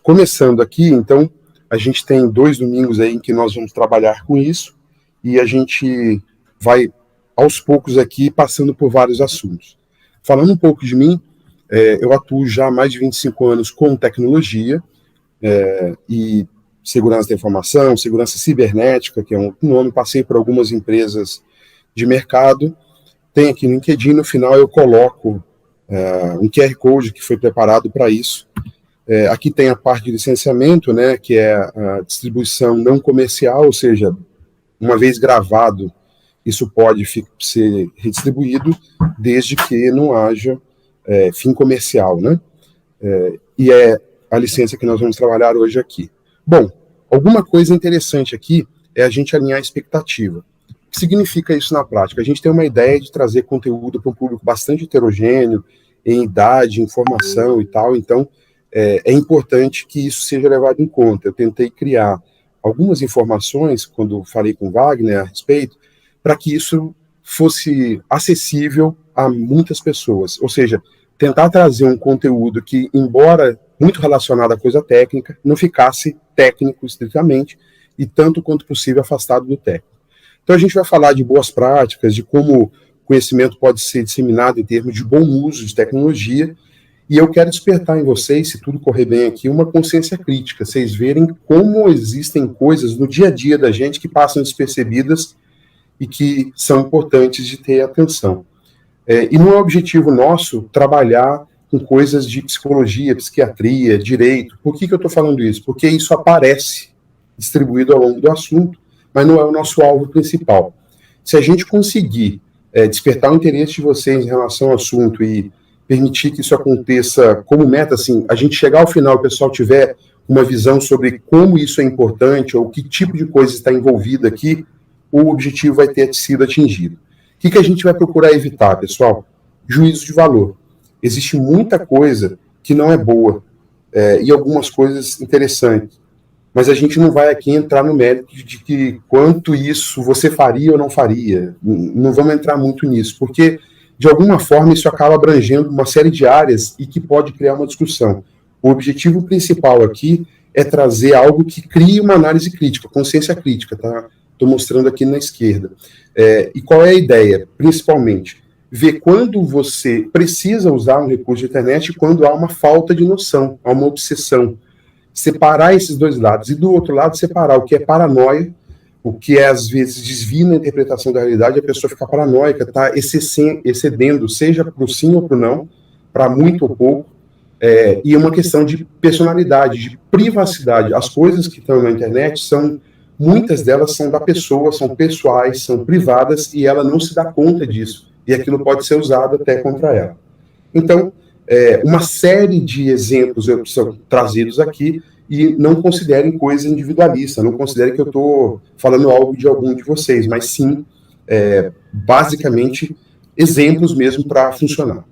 Começando aqui, então, a gente tem 2 domingos aí em que nós vamos trabalhar com isso, e a gente vai, aos poucos aqui, passando por vários assuntos. Falando um pouco de mim, eu atuo já há mais de 25 anos com tecnologia, e segurança da informação, segurança cibernética, que é um nome, passei por algumas empresas de mercado, tem aqui no LinkedIn, no final eu coloco um QR Code que foi preparado para isso. Aqui tem a parte de licenciamento, né, que é a distribuição não comercial, ou seja, uma vez gravado, isso pode ser redistribuído, desde que não haja fim comercial, né? E é a licença que nós vamos trabalhar hoje aqui. Bom, alguma coisa interessante aqui é a gente alinhar a expectativa. O que significa isso na prática? A gente tem uma ideia de trazer conteúdo para um público bastante heterogêneo, em idade, informação e tal, então é importante que isso seja levado em conta. Eu tentei criar algumas informações, quando falei com o Wagner a respeito, para que isso fosse acessível a muitas pessoas, ou seja, tentar trazer um conteúdo que, embora muito relacionado à coisa técnica, não ficasse técnico estritamente e tanto quanto possível afastado do técnico. Então a gente vai falar de boas práticas, de como o conhecimento pode ser disseminado em termos de bom uso de tecnologia, e eu quero despertar em vocês, se tudo correr bem aqui, uma consciência crítica, vocês verem como existem coisas no dia a dia da gente que passam despercebidas e que são importantes de ter atenção. E não é objetivo nosso trabalhar com coisas de psicologia, psiquiatria, direito. Por que eu estou falando isso? Porque isso aparece distribuído ao longo do assunto, mas não é o nosso alvo principal. Se a gente conseguir despertar o interesse de vocês em relação ao assunto e permitir que isso aconteça como meta, assim, a gente chegar ao final e o pessoal tiver uma visão sobre como isso é importante ou que tipo de coisa está envolvida aqui, o objetivo vai ter sido atingido. O que a gente vai procurar evitar, pessoal? Juízo de valor. Existe muita coisa que não é boa e algumas coisas interessantes, mas a gente não vai aqui entrar no mérito de que quanto isso você faria ou não faria. Não vamos entrar muito nisso, porque de alguma forma isso acaba abrangendo uma série de áreas e que pode criar uma discussão. O objetivo principal aqui é trazer algo que crie uma análise crítica, consciência crítica, tá? Estou mostrando aqui na esquerda. E qual é a ideia? Principalmente, ver quando você precisa usar um recurso de internet e quando há uma falta de noção, há uma obsessão. Separar esses dois lados. E do outro lado, separar o que é paranoia, o que é, às vezes, desvia na interpretação da realidade, a pessoa fica paranoica, está excedendo, seja para o sim ou para o não, para muito ou pouco, e é uma questão de personalidade, de privacidade. As coisas que estão na internet muitas delas são da pessoa, são pessoais, são privadas, e ela não se dá conta disso, e aquilo pode ser usado até contra ela. Então, uma série de exemplos são trazidos aqui, e não considerem coisa individualista, não considerem que eu estou falando algo de algum de vocês, mas sim, basicamente, exemplos mesmo para funcionar.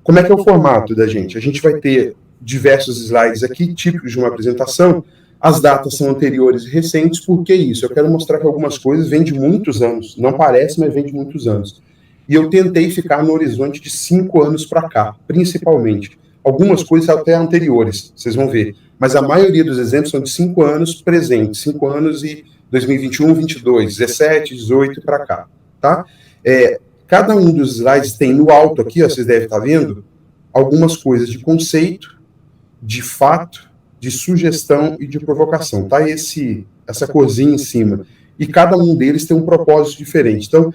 Como é que é o formato da gente? A gente vai ter diversos slides aqui, típicos de uma apresentação. As datas são anteriores e recentes. Por que isso? Eu quero mostrar que algumas coisas vêm de muitos anos, não parece, mas vêm de muitos anos. E eu tentei ficar no horizonte de 5 anos para cá, principalmente. Algumas coisas até anteriores, vocês vão ver. Mas a maioria dos exemplos são de 5 anos presentes, 5 anos e 2021, 22, 17, 18 para cá, tá? Cada um dos slides tem no alto aqui, ó, vocês devem estar vendo, algumas coisas de conceito, de fato, de sugestão e de provocação, tá? Essa corzinha em cima. E cada um deles tem um propósito diferente. Então,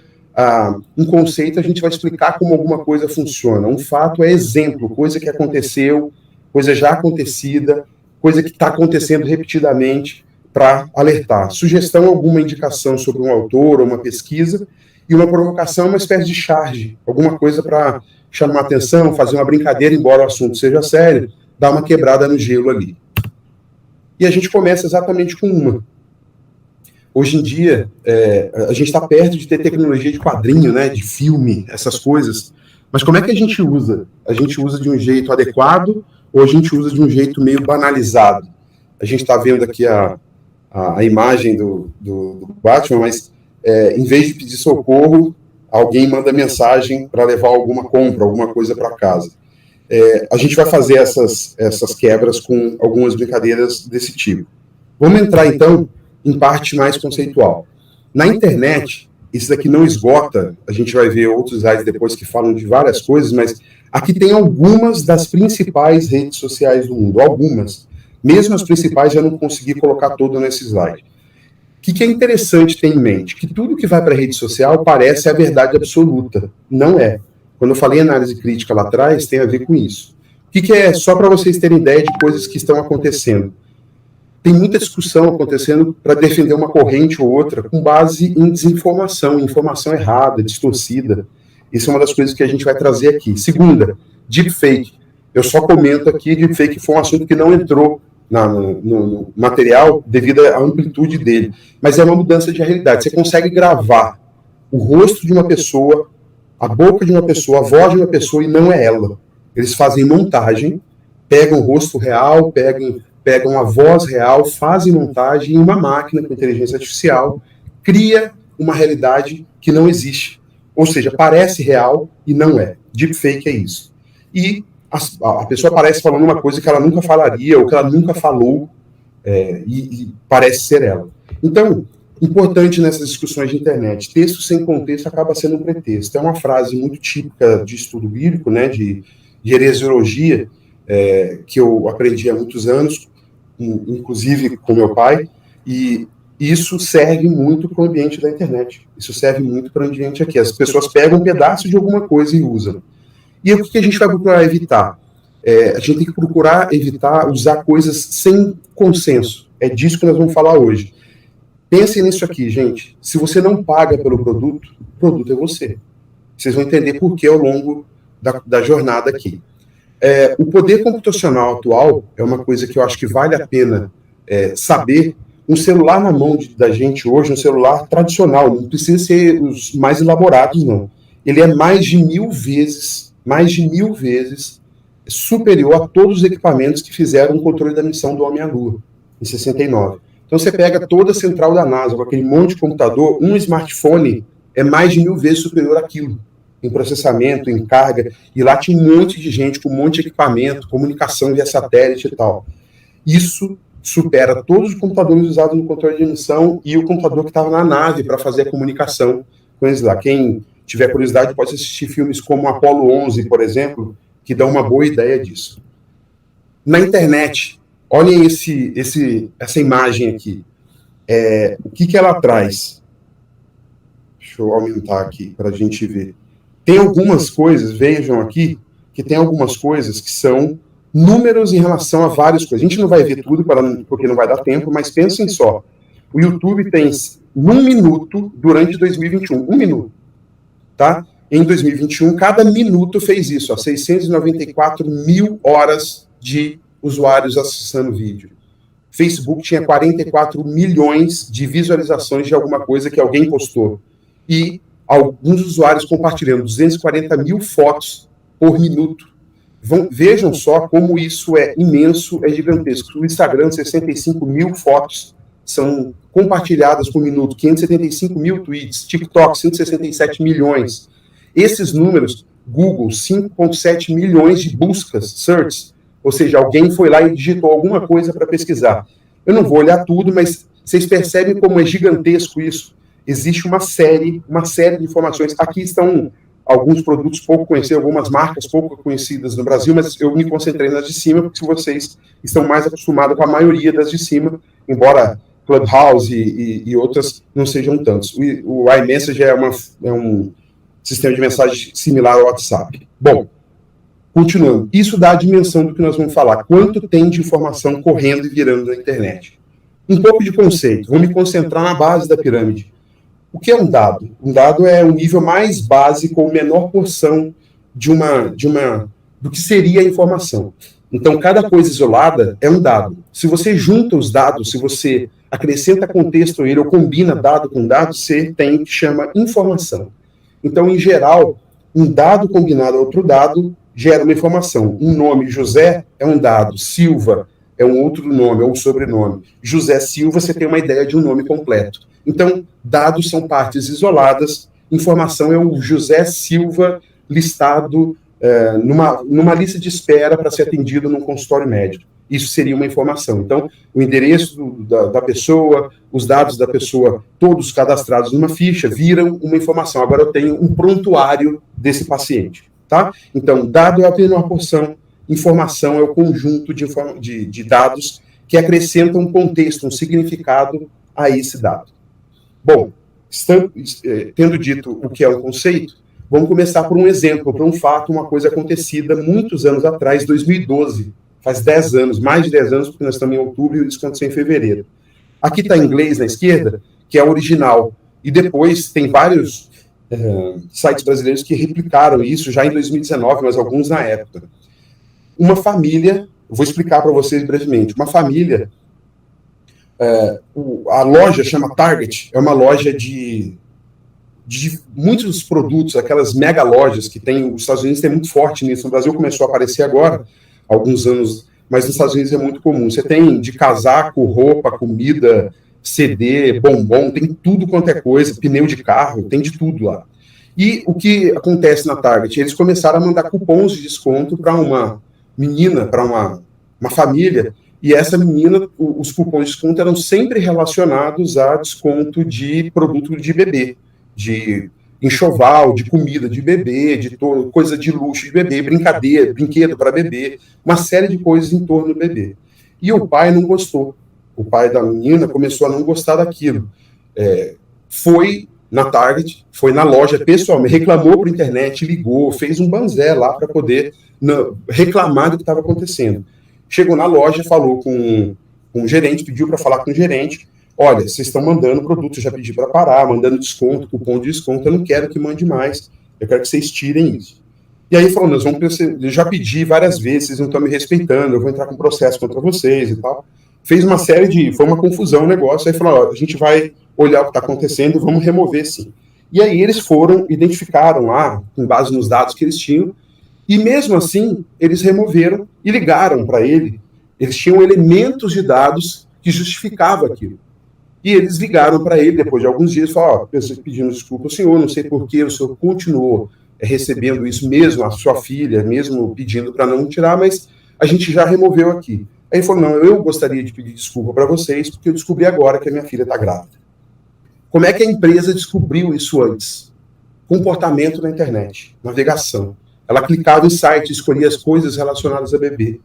um conceito a gente vai explicar como alguma coisa funciona. Um fato é exemplo, coisa que aconteceu, coisa já acontecida, coisa que está acontecendo repetidamente para alertar. Sugestão, alguma indicação sobre um autor ou uma pesquisa, e uma provocação é uma espécie de charge, alguma coisa para chamar atenção, fazer uma brincadeira, embora o assunto seja sério, dar uma quebrada no gelo ali. E a gente começa exatamente com uma. Hoje em dia, a gente está perto de ter tecnologia de quadrinho, né, de filme, essas coisas. Mas como é que a gente usa? A gente usa de um jeito adequado ou a gente usa de um jeito meio banalizado? A gente está vendo aqui a imagem do Batman, mas em vez de pedir socorro, alguém manda mensagem para levar alguma compra, alguma coisa para casa. a gente vai fazer essas quebras com algumas brincadeiras desse tipo. Vamos entrar, então, em parte mais conceitual. Na internet, isso daqui não esgota, a gente vai ver outros slides depois que falam de várias coisas, mas aqui tem algumas das principais redes sociais do mundo, algumas. Mesmo as principais, já não consegui colocar tudo nesse slide. O que é interessante ter em mente? Que tudo que vai para a rede social parece a verdade absoluta. Não é. Quando eu falei análise crítica lá atrás, tem a ver com isso. O que é, só para vocês terem ideia de coisas que estão acontecendo? Tem muita discussão acontecendo para defender uma corrente ou outra com base em desinformação, informação errada, distorcida. Isso é uma das coisas que a gente vai trazer aqui. Segunda, deepfake. Eu só comento aqui, deepfake foi um assunto que não entrou no material devido à amplitude dele. Mas é uma mudança de realidade. Você consegue gravar o rosto de uma pessoa, a boca de uma pessoa, a voz de uma pessoa e não é ela. Eles fazem montagem, pegam o rosto real, pegam a voz real, fazem montagem em uma máquina com inteligência artificial, cria uma realidade que não existe. Ou seja, parece real e não é. Deepfake é isso. E a pessoa aparece falando uma coisa que ela nunca falaria ou que ela nunca falou e parece ser ela. Então, importante nessas discussões de internet, texto sem contexto acaba sendo um pretexto. É uma frase muito típica de estudo bíblico, né, de heresiologia, que eu aprendi há muitos anos, inclusive com meu pai, e isso serve muito para o ambiente da internet. Isso serve muito para o ambiente aqui. As pessoas pegam um pedaço de alguma coisa e usam. E o que a gente vai procurar evitar? A gente tem que procurar evitar usar coisas sem consenso. É disso que nós vamos falar hoje. Pensem nisso aqui, gente. Se você não paga pelo produto, o produto é você. Vocês vão entender por que ao longo da jornada aqui. O poder computacional atual é uma coisa que eu acho que vale a pena saber. Um celular na mão da gente hoje, um celular tradicional, não precisa ser os mais elaborados, não. Ele é mais de 1000 vezes superior a todos os equipamentos que fizeram o controle da missão do Homem à Lua, em 69. Então você pega toda a central da NASA, com aquele monte de computador, um smartphone é mais de 1000 vezes superior àquilo, em processamento, em carga, e lá tinha um monte de gente com um monte de equipamento, comunicação via satélite e tal. Isso supera todos os computadores usados no controle de missão e o computador que estava na nave para fazer a comunicação com eles lá. Quem tiver curiosidade pode assistir filmes como Apollo 11, por exemplo, que dão uma boa ideia disso. Na internet, olhem essa imagem aqui. O que ela traz? Deixa eu aumentar aqui para a gente ver. Tem algumas coisas, vejam aqui, que tem algumas coisas que são números em relação a várias coisas. A gente não vai ver tudo, porque não vai dar tempo, mas pensem só. O YouTube tem 1 minuto durante 2021. 1 minuto. Tá? Em 2021, cada minuto fez isso. 694 mil horas de usuários acessando vídeo. Facebook tinha 44 milhões de visualizações de alguma coisa que alguém postou. E alguns usuários compartilhando 240 mil fotos por minuto. Vejam só como isso é imenso, é gigantesco. O Instagram, 65 mil fotos são compartilhadas por minuto, 575 mil tweets, TikTok, 167 milhões. Esses números, Google, 5,7 milhões de buscas, search, ou seja, alguém foi lá e digitou alguma coisa para pesquisar. Eu não vou olhar tudo, mas vocês percebem como é gigantesco isso? Existe uma série de informações. Aqui estão alguns produtos pouco conhecidos, algumas marcas pouco conhecidas no Brasil, mas eu me concentrei nas de cima, porque vocês estão mais acostumados com a maioria das de cima, embora Clubhouse e outras não sejam tantos. O iMessage é um sistema de mensagem similar ao WhatsApp. Bom, continuando. Isso dá a dimensão do que nós vamos falar. Quanto tem de informação correndo e virando na internet? Um pouco de conceito. Vou me concentrar na base da pirâmide. O que é um dado? Um dado é o nível mais básico ou menor porção do que seria a informação. Então, cada coisa isolada é um dado. Se você junta os dados, se você acrescenta contexto a ele ou combina dado com dado, você tem o que chama informação. Então, em geral, um dado combinado a outro dado gera uma informação. Um nome, José, é um dado. Silva é um outro nome, ou um sobrenome. José Silva, você tem uma ideia de um nome completo. Então, dados são partes isoladas, informação é o José Silva listado numa lista de espera para ser atendido num consultório médico. Isso seria uma informação. Então, o endereço da pessoa, os dados da pessoa, todos cadastrados numa ficha, viram uma informação. Agora eu tenho um prontuário desse paciente. Tá? Então, dado é apenas uma porção, informação é o conjunto de dados que acrescentam um contexto, um significado a esse dado. Bom, tendo dito o que é um conceito, vamos começar por um exemplo, por um fato, uma coisa acontecida muitos anos atrás, 2012, faz 10 anos, mais de 10 anos, porque nós estamos em outubro e isso aconteceu em fevereiro. Aqui está em inglês na esquerda, que é o original, e depois tem vários sites brasileiros que replicaram isso já em 2019, mas alguns na época. Uma família, vou explicar para vocês brevemente, uma família, a loja chama Target, é uma loja de muitos produtos, aquelas mega lojas que tem, os Estados Unidos tem muito forte nisso, no Brasil começou a aparecer agora, há alguns anos, mas nos Estados Unidos é muito comum. Você tem de casaco, roupa, comida, CD, bombom, tem tudo quanto é coisa, pneu de carro, tem de tudo lá. E o que acontece na Target? Eles começaram a mandar cupons de desconto para uma menina, para uma família, e essa menina, os cupons de desconto eram sempre relacionados a desconto de produto de bebê, de enxoval, de comida de bebê, de coisa de luxo de bebê, brinquedo para bebê, uma série de coisas em torno do bebê. E o pai não gostou. O pai da menina começou a não gostar daquilo. Foi na Target, foi na loja pessoalmente, reclamou por internet, ligou, fez um banzé lá para poder reclamar do que estava acontecendo. Chegou na loja, falou com o gerente, pediu para falar com o gerente. Olha, vocês estão mandando produto, eu já pedi para parar, mandando desconto, cupom de desconto, eu não quero que mande mais, eu quero que vocês tirem isso. E aí falou, eu já pedi várias vezes, vocês não estão me respeitando, eu vou entrar com processo contra vocês e tal. Fez uma série foi uma confusão o negócio, aí falou, a gente vai olhar o que está acontecendo, vamos remover sim. E aí eles identificaram lá, com base nos dados que eles tinham, e mesmo assim, eles removeram e ligaram para ele, eles tinham elementos de dados que justificavam aquilo. E eles ligaram para ele depois de alguns dias e falaram, pedindo desculpa ao senhor, não sei por que o senhor continuou recebendo isso mesmo, a sua filha, mesmo pedindo para não tirar, mas a gente já removeu aqui. Aí ele falou, não, eu gostaria de pedir desculpa para vocês, porque eu descobri agora que a minha filha está grávida. Como é que a empresa descobriu isso antes? Comportamento na internet, navegação. Ela clicava em site, escolhia as coisas relacionadas a bebê.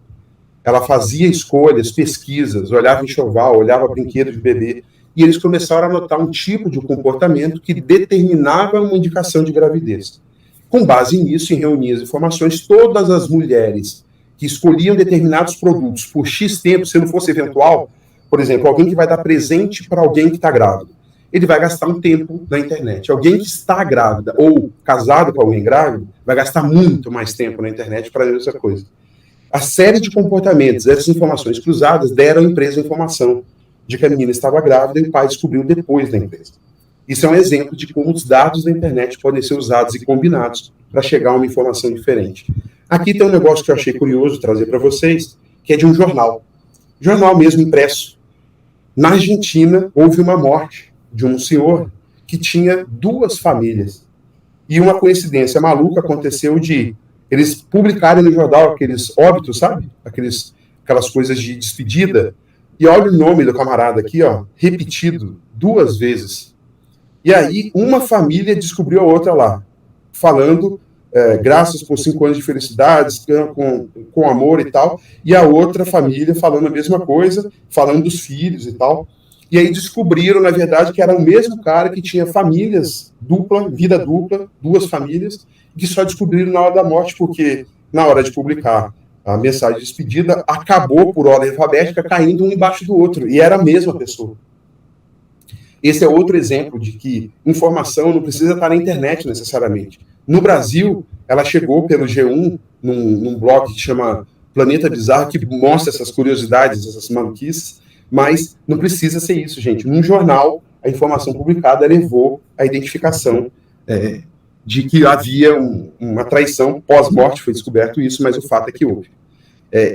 Ela fazia escolhas, pesquisas, olhava enxoval, olhava brinquedo de bebê, e eles começaram a notar um tipo de comportamento que determinava uma indicação de gravidez. Com base nisso, em reunir as informações, todas as mulheres que escolhiam determinados produtos por X tempo, se não fosse eventual, por exemplo, alguém que vai dar presente para alguém que está grávida, ele vai gastar um tempo na internet. Alguém que está grávida ou casado com alguém grávido vai gastar muito mais tempo na internet para ver essa coisa. A série de comportamentos, essas informações cruzadas, deram à empresa a informação de que a menina estava grávida e o pai descobriu depois da empresa. Isso é um exemplo de como os dados da internet podem ser usados e combinados para chegar a uma informação diferente. Aqui tem um negócio que eu achei curioso trazer para vocês, que é de um jornal. Jornal mesmo impresso. Na Argentina, houve uma morte de um senhor que tinha 2 famílias. E uma coincidência maluca aconteceu de eles publicarem no jornal aqueles óbitos, sabe? Aquelas coisas de despedida. E olha o nome do camarada aqui, ó, repetido 2 vezes. E aí, uma família descobriu a outra lá, falando, graças por 5 anos de felicidades, com amor e tal, e a outra família falando a mesma coisa, falando dos filhos e tal. E aí descobriram, na verdade, que era o mesmo cara que tinha famílias vida dupla, 2 famílias, que só descobriram na hora da morte, porque na hora de publicar a mensagem de despedida, acabou por ordem alfabética caindo um embaixo do outro, e era a mesma pessoa. Esse é outro exemplo de que informação não precisa estar na internet necessariamente. No Brasil, ela chegou pelo G1, num blog que chama Planeta Bizarro, que mostra essas curiosidades, essas maluquices, mas não precisa ser isso, gente. Num jornal, a informação publicada levou à identificação de que havia uma traição pós-morte, foi descoberto isso, mas o fato é que houve.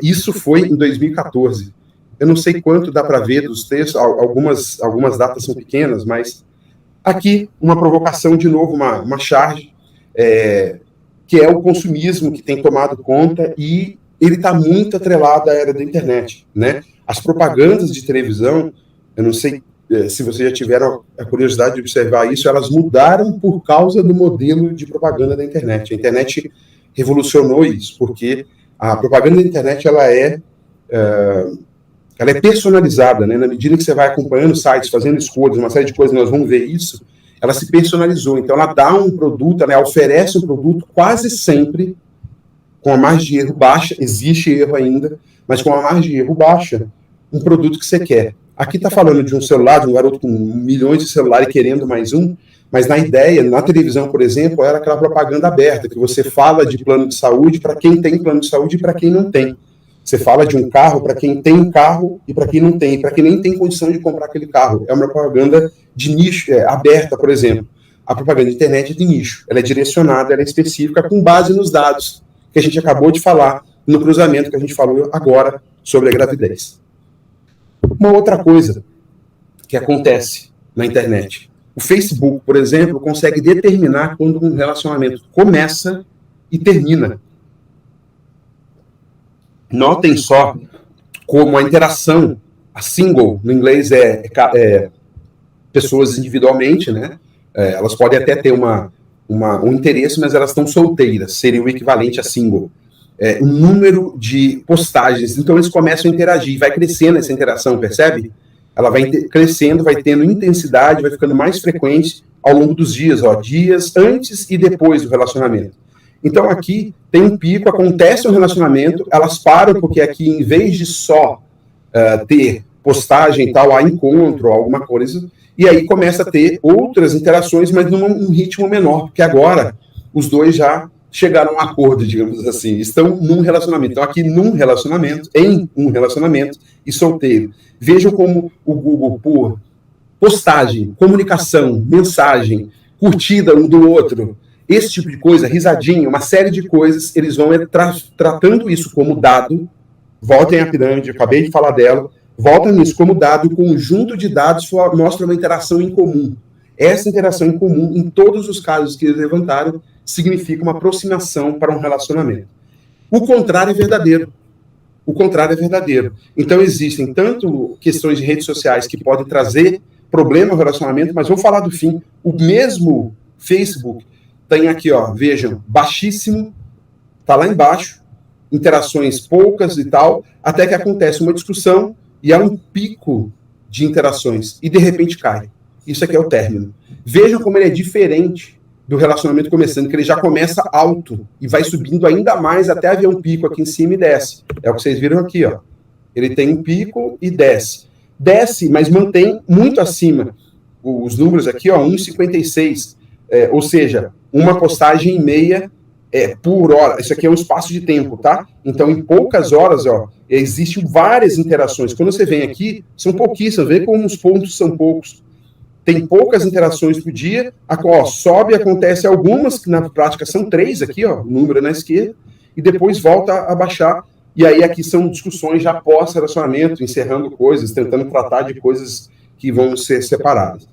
Isso foi em 2014. Eu não sei quanto dá para ver dos textos, algumas datas são pequenas, mas aqui uma provocação, de novo, uma charge. que é o consumismo que tem tomado conta, e ele está muito atrelado à era da internet, né? As propagandas de televisão, eu não sei se vocês já tiveram a curiosidade de observar isso, elas mudaram por causa do modelo de propaganda da internet. A internet revolucionou isso, porque a propaganda da internet ela é personalizada, né? Na medida que você vai acompanhando sites, fazendo escolhas, uma série de coisas, nós vamos ver isso, ela se personalizou. Então, ela dá um produto, ela oferece um produto quase sempre com a margem de erro baixa, existe erro ainda, mas com a margem de erro baixa, um produto que você quer. Aqui está falando de um celular, de um garoto com milhões de celulares querendo mais um, mas na ideia, na televisão, por exemplo, era aquela propaganda aberta, que você fala de plano de saúde para quem tem plano de saúde e para quem não tem. Você fala de um carro para quem tem um carro e para quem não tem, para quem nem tem condição de comprar aquele carro. É uma propaganda de nicho, aberta, por exemplo. A propaganda de internet é de nicho, ela é direcionada, ela é específica, com base nos dados que a gente acabou de falar, no cruzamento que a gente falou agora sobre a gravidez. Uma outra coisa que acontece na internet. O Facebook, por exemplo, consegue determinar quando um relacionamento começa e termina. Notem só como a interação, a single, no inglês pessoas individualmente, né? Elas podem até ter um interesse, mas elas estão solteiras, seria o equivalente a single. O número de postagens, então eles começam a interagir, vai crescendo essa interação, percebe? Ela vai crescendo, vai tendo intensidade, vai ficando mais frequente ao longo dos dias, dias antes e depois do relacionamento. Então aqui tem um pico, acontece um relacionamento, elas param porque aqui, em vez de só ter postagem e tal, há encontro, alguma coisa, e aí começa a ter outras interações, mas num ritmo menor, porque agora os dois já chegaram a um acordo, digamos assim, estão num relacionamento. Então aqui em um relacionamento e solteiro. Vejam como o Google, por postagem, comunicação, mensagem, curtida um do outro, esse tipo de coisa, risadinha, uma série de coisas, eles vão tratando isso como dado. Voltem à pirâmide, eu acabei de falar dela, voltam nisso como dado, o conjunto de dados mostra uma interação em comum. Essa interação em comum, em todos os casos que eles levantaram, significa uma aproximação para um relacionamento. O contrário é verdadeiro. O contrário é verdadeiro. Então, existem tanto questões de redes sociais que podem trazer problema ao relacionamento, mas vou falar do fim. O mesmo Facebook tem aqui, vejam, baixíssimo, está lá embaixo, interações poucas e tal, até que acontece uma discussão e há um pico de interações e de repente cai. Isso aqui é o término. Vejam como ele é diferente do relacionamento começando, que ele já começa alto e vai subindo ainda mais até haver um pico aqui em cima e desce. É o que vocês viram aqui, Ele tem um pico e desce. Desce, mas mantém muito acima. Os números aqui, 1,56. Ou seja, uma postagem e meia por hora. Isso aqui é um espaço de tempo, tá? Então, em poucas horas, existem várias interações. Quando você vem aqui, são pouquíssimas. Vê como os pontos são poucos. Tem poucas interações por dia, sobe, acontece algumas, que na prática são 3 aqui, o número na esquerda, e depois volta a baixar, e aí aqui são discussões já pós-relacionamento, encerrando coisas, tentando tratar de coisas que vão ser separadas.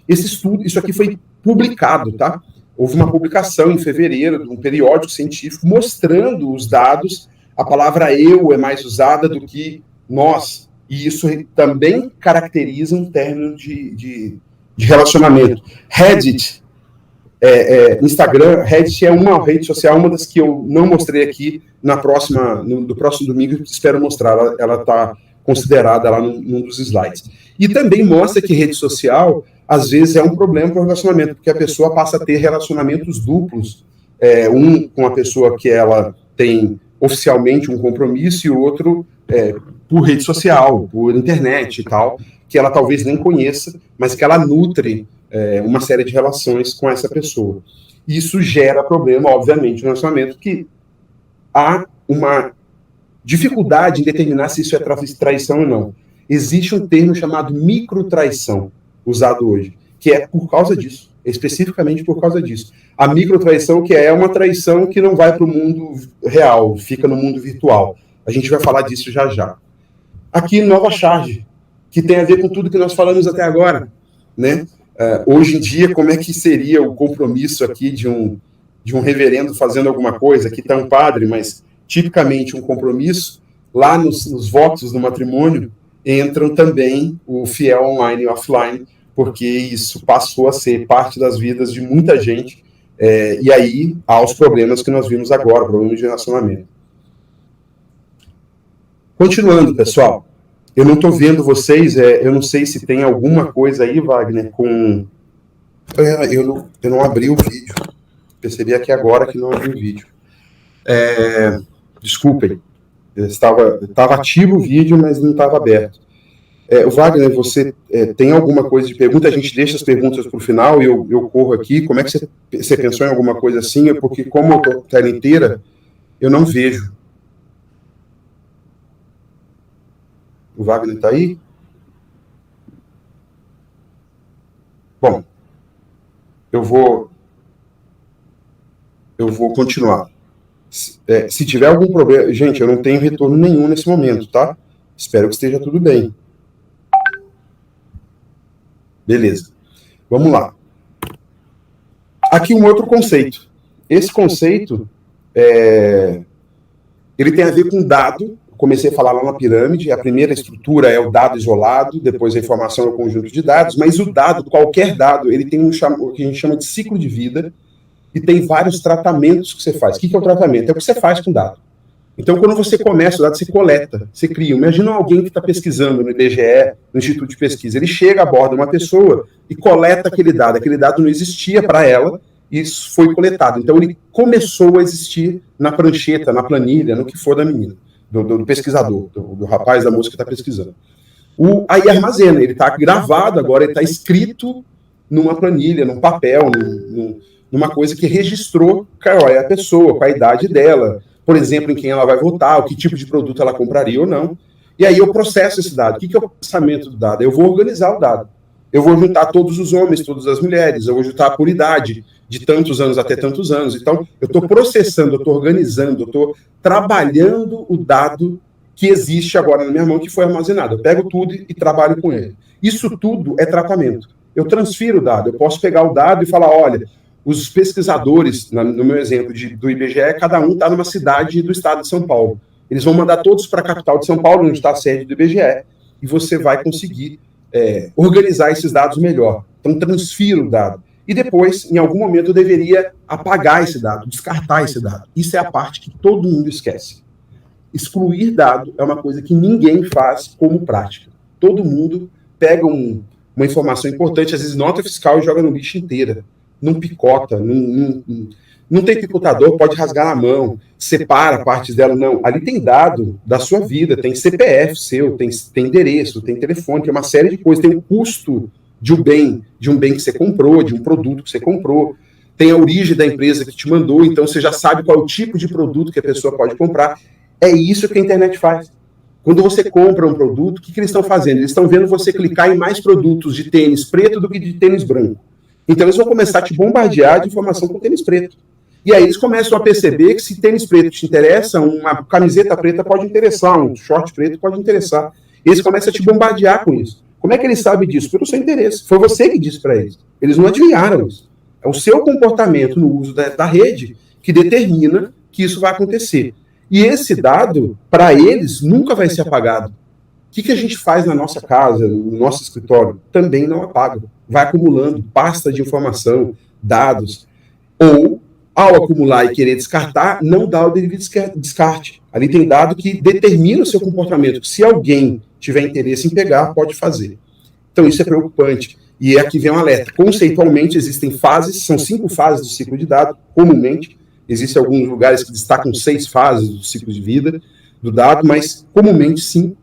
Esse estudo, isso aqui foi publicado, tá? Houve uma publicação em fevereiro, de um periódico científico, mostrando os dados, a palavra eu é mais usada do que nós, e isso também caracteriza um término de relacionamento. Reddit, Instagram, Reddit é uma rede social, uma das que eu não mostrei aqui do próximo domingo, espero mostrar, ela está considerada lá num dos slides. E também mostra que rede social, às vezes, é um problema para o relacionamento, porque a pessoa passa a ter relacionamentos duplos, um com a pessoa que ela tem oficialmente um compromisso e o outro por rede social, por internet e tal, que ela talvez nem conheça, mas que ela nutre uma série de relações com essa pessoa. Isso gera problema, obviamente, no relacionamento, que há uma dificuldade em determinar se isso é traição ou não. Existe um termo chamado microtraição, usado hoje, que é por causa disso, especificamente por causa disso. A microtraição, que é uma traição que não vai para o mundo real, fica no mundo virtual. A gente vai falar disso já já. Aqui, nova charge, que tem a ver com tudo que nós falamos até agora, né? Hoje em dia, como é que seria o compromisso aqui de um de um reverendo fazendo alguma coisa, aqui está um padre, mas tipicamente um compromisso, lá nos votos do matrimônio entram também o fiel online e offline, porque isso passou a ser parte das vidas de muita gente, e aí há os problemas que nós vimos agora, problemas de relacionamento. Continuando, pessoal, eu não estou vendo vocês, eu não sei se tem alguma coisa aí, Wagner, com... Eu não abri o vídeo, percebi aqui agora que não abri o vídeo. Desculpem, estava ativo o vídeo, mas não estava aberto. Wagner, você tem alguma coisa de pergunta? A gente deixa as perguntas para o final e eu corro aqui. Como é que você pensou em alguma coisa assim? Porque como eu estou a tela inteira, eu não vejo. O Wagner está aí? Bom, eu vou continuar. Se tiver algum problema... Gente, eu não tenho retorno nenhum nesse momento, tá? Espero que esteja tudo bem. Beleza. Vamos lá. Aqui um outro conceito. Esse conceito, ele tem a ver com dado. Comecei a falar lá na pirâmide. A primeira estrutura é o dado isolado, depois a informação é o conjunto de dados, mas o dado, qualquer dado, ele tem o que a gente chama de ciclo de vida, e tem vários tratamentos que você faz. O que é o tratamento? É o que você faz com o dado. Então, quando você começa o dado, você coleta, você cria. Imagina alguém que está pesquisando no IBGE, no Instituto de Pesquisa. Ele chega, aborda uma pessoa e coleta aquele dado. Aquele dado não existia para ela, e isso foi coletado. Então, ele começou a existir na prancheta, na planilha, no que for da menina, do pesquisador, do rapaz, da moça que está pesquisando. Aí armazena, ele está gravado agora, ele está escrito numa planilha, num papel, numa coisa que registrou qual é a pessoa, qual a idade dela, por exemplo, em quem ela vai votar, o que tipo de produto ela compraria ou não. E aí eu processo esse dado. O que é o processamento do dado? Eu vou organizar o dado. Eu vou juntar todos os homens, todas as mulheres, eu vou juntar por idade, de tantos anos até tantos anos. Então, eu estou processando, eu estou organizando, eu estou trabalhando o dado que existe agora na minha mão, que foi armazenado. Eu pego tudo e trabalho com ele. Isso tudo é tratamento. Eu transfiro o dado. Eu posso pegar o dado e falar, olha, os pesquisadores, no meu exemplo do IBGE, cada um está numa cidade do estado de São Paulo. Eles vão mandar todos para a capital de São Paulo, onde está a sede do IBGE, e você vai conseguir organizar esses dados melhor. Então, transfira o dado. E depois, em algum momento, eu deveria apagar esse dado, descartar esse dado. Isso é a parte que todo mundo esquece. Excluir dado é uma coisa que ninguém faz como prática. Todo mundo pega uma informação importante, às vezes nota fiscal, e joga no lixo inteira. Não picota, não tem picotador, pode rasgar na mão, separa partes dela, não. Ali tem dado da sua vida, tem CPF seu, tem endereço, tem telefone, tem uma série de coisas, tem o custo de um bem que você comprou, de um produto que você comprou, tem a origem da empresa que te mandou, então você já sabe qual é o tipo de produto que a pessoa pode comprar. É isso que a internet faz. Quando você compra um produto, o que eles estão fazendo? Eles estão vendo você clicar em mais produtos de tênis preto do que de tênis branco. Então eles vão começar a te bombardear de informação com tênis preto. E aí eles começam a perceber que se tênis preto te interessa, uma camiseta preta pode interessar, um short preto pode interessar. Eles começam a te bombardear com isso. Como é que eles sabem disso? Pelo seu interesse. Foi você que disse para eles. Eles não adivinharam isso. É o seu comportamento no uso da rede que determina que isso vai acontecer. E esse dado, para eles, nunca vai ser apagado. O que a gente faz na nossa casa, no nosso escritório? Também não apaga. Vai acumulando pasta de informação, dados. Ou, ao acumular e querer descartar, não dá o devido descarte. Ali tem dado que determina o seu comportamento. Se alguém tiver interesse em pegar, pode fazer. Então, isso é preocupante. E aqui vem um alerta. Conceitualmente, existem fases, são 5 fases do ciclo de dado, comumente. Existem alguns lugares que destacam 6 fases do ciclo de vida do dado, mas comumente 5.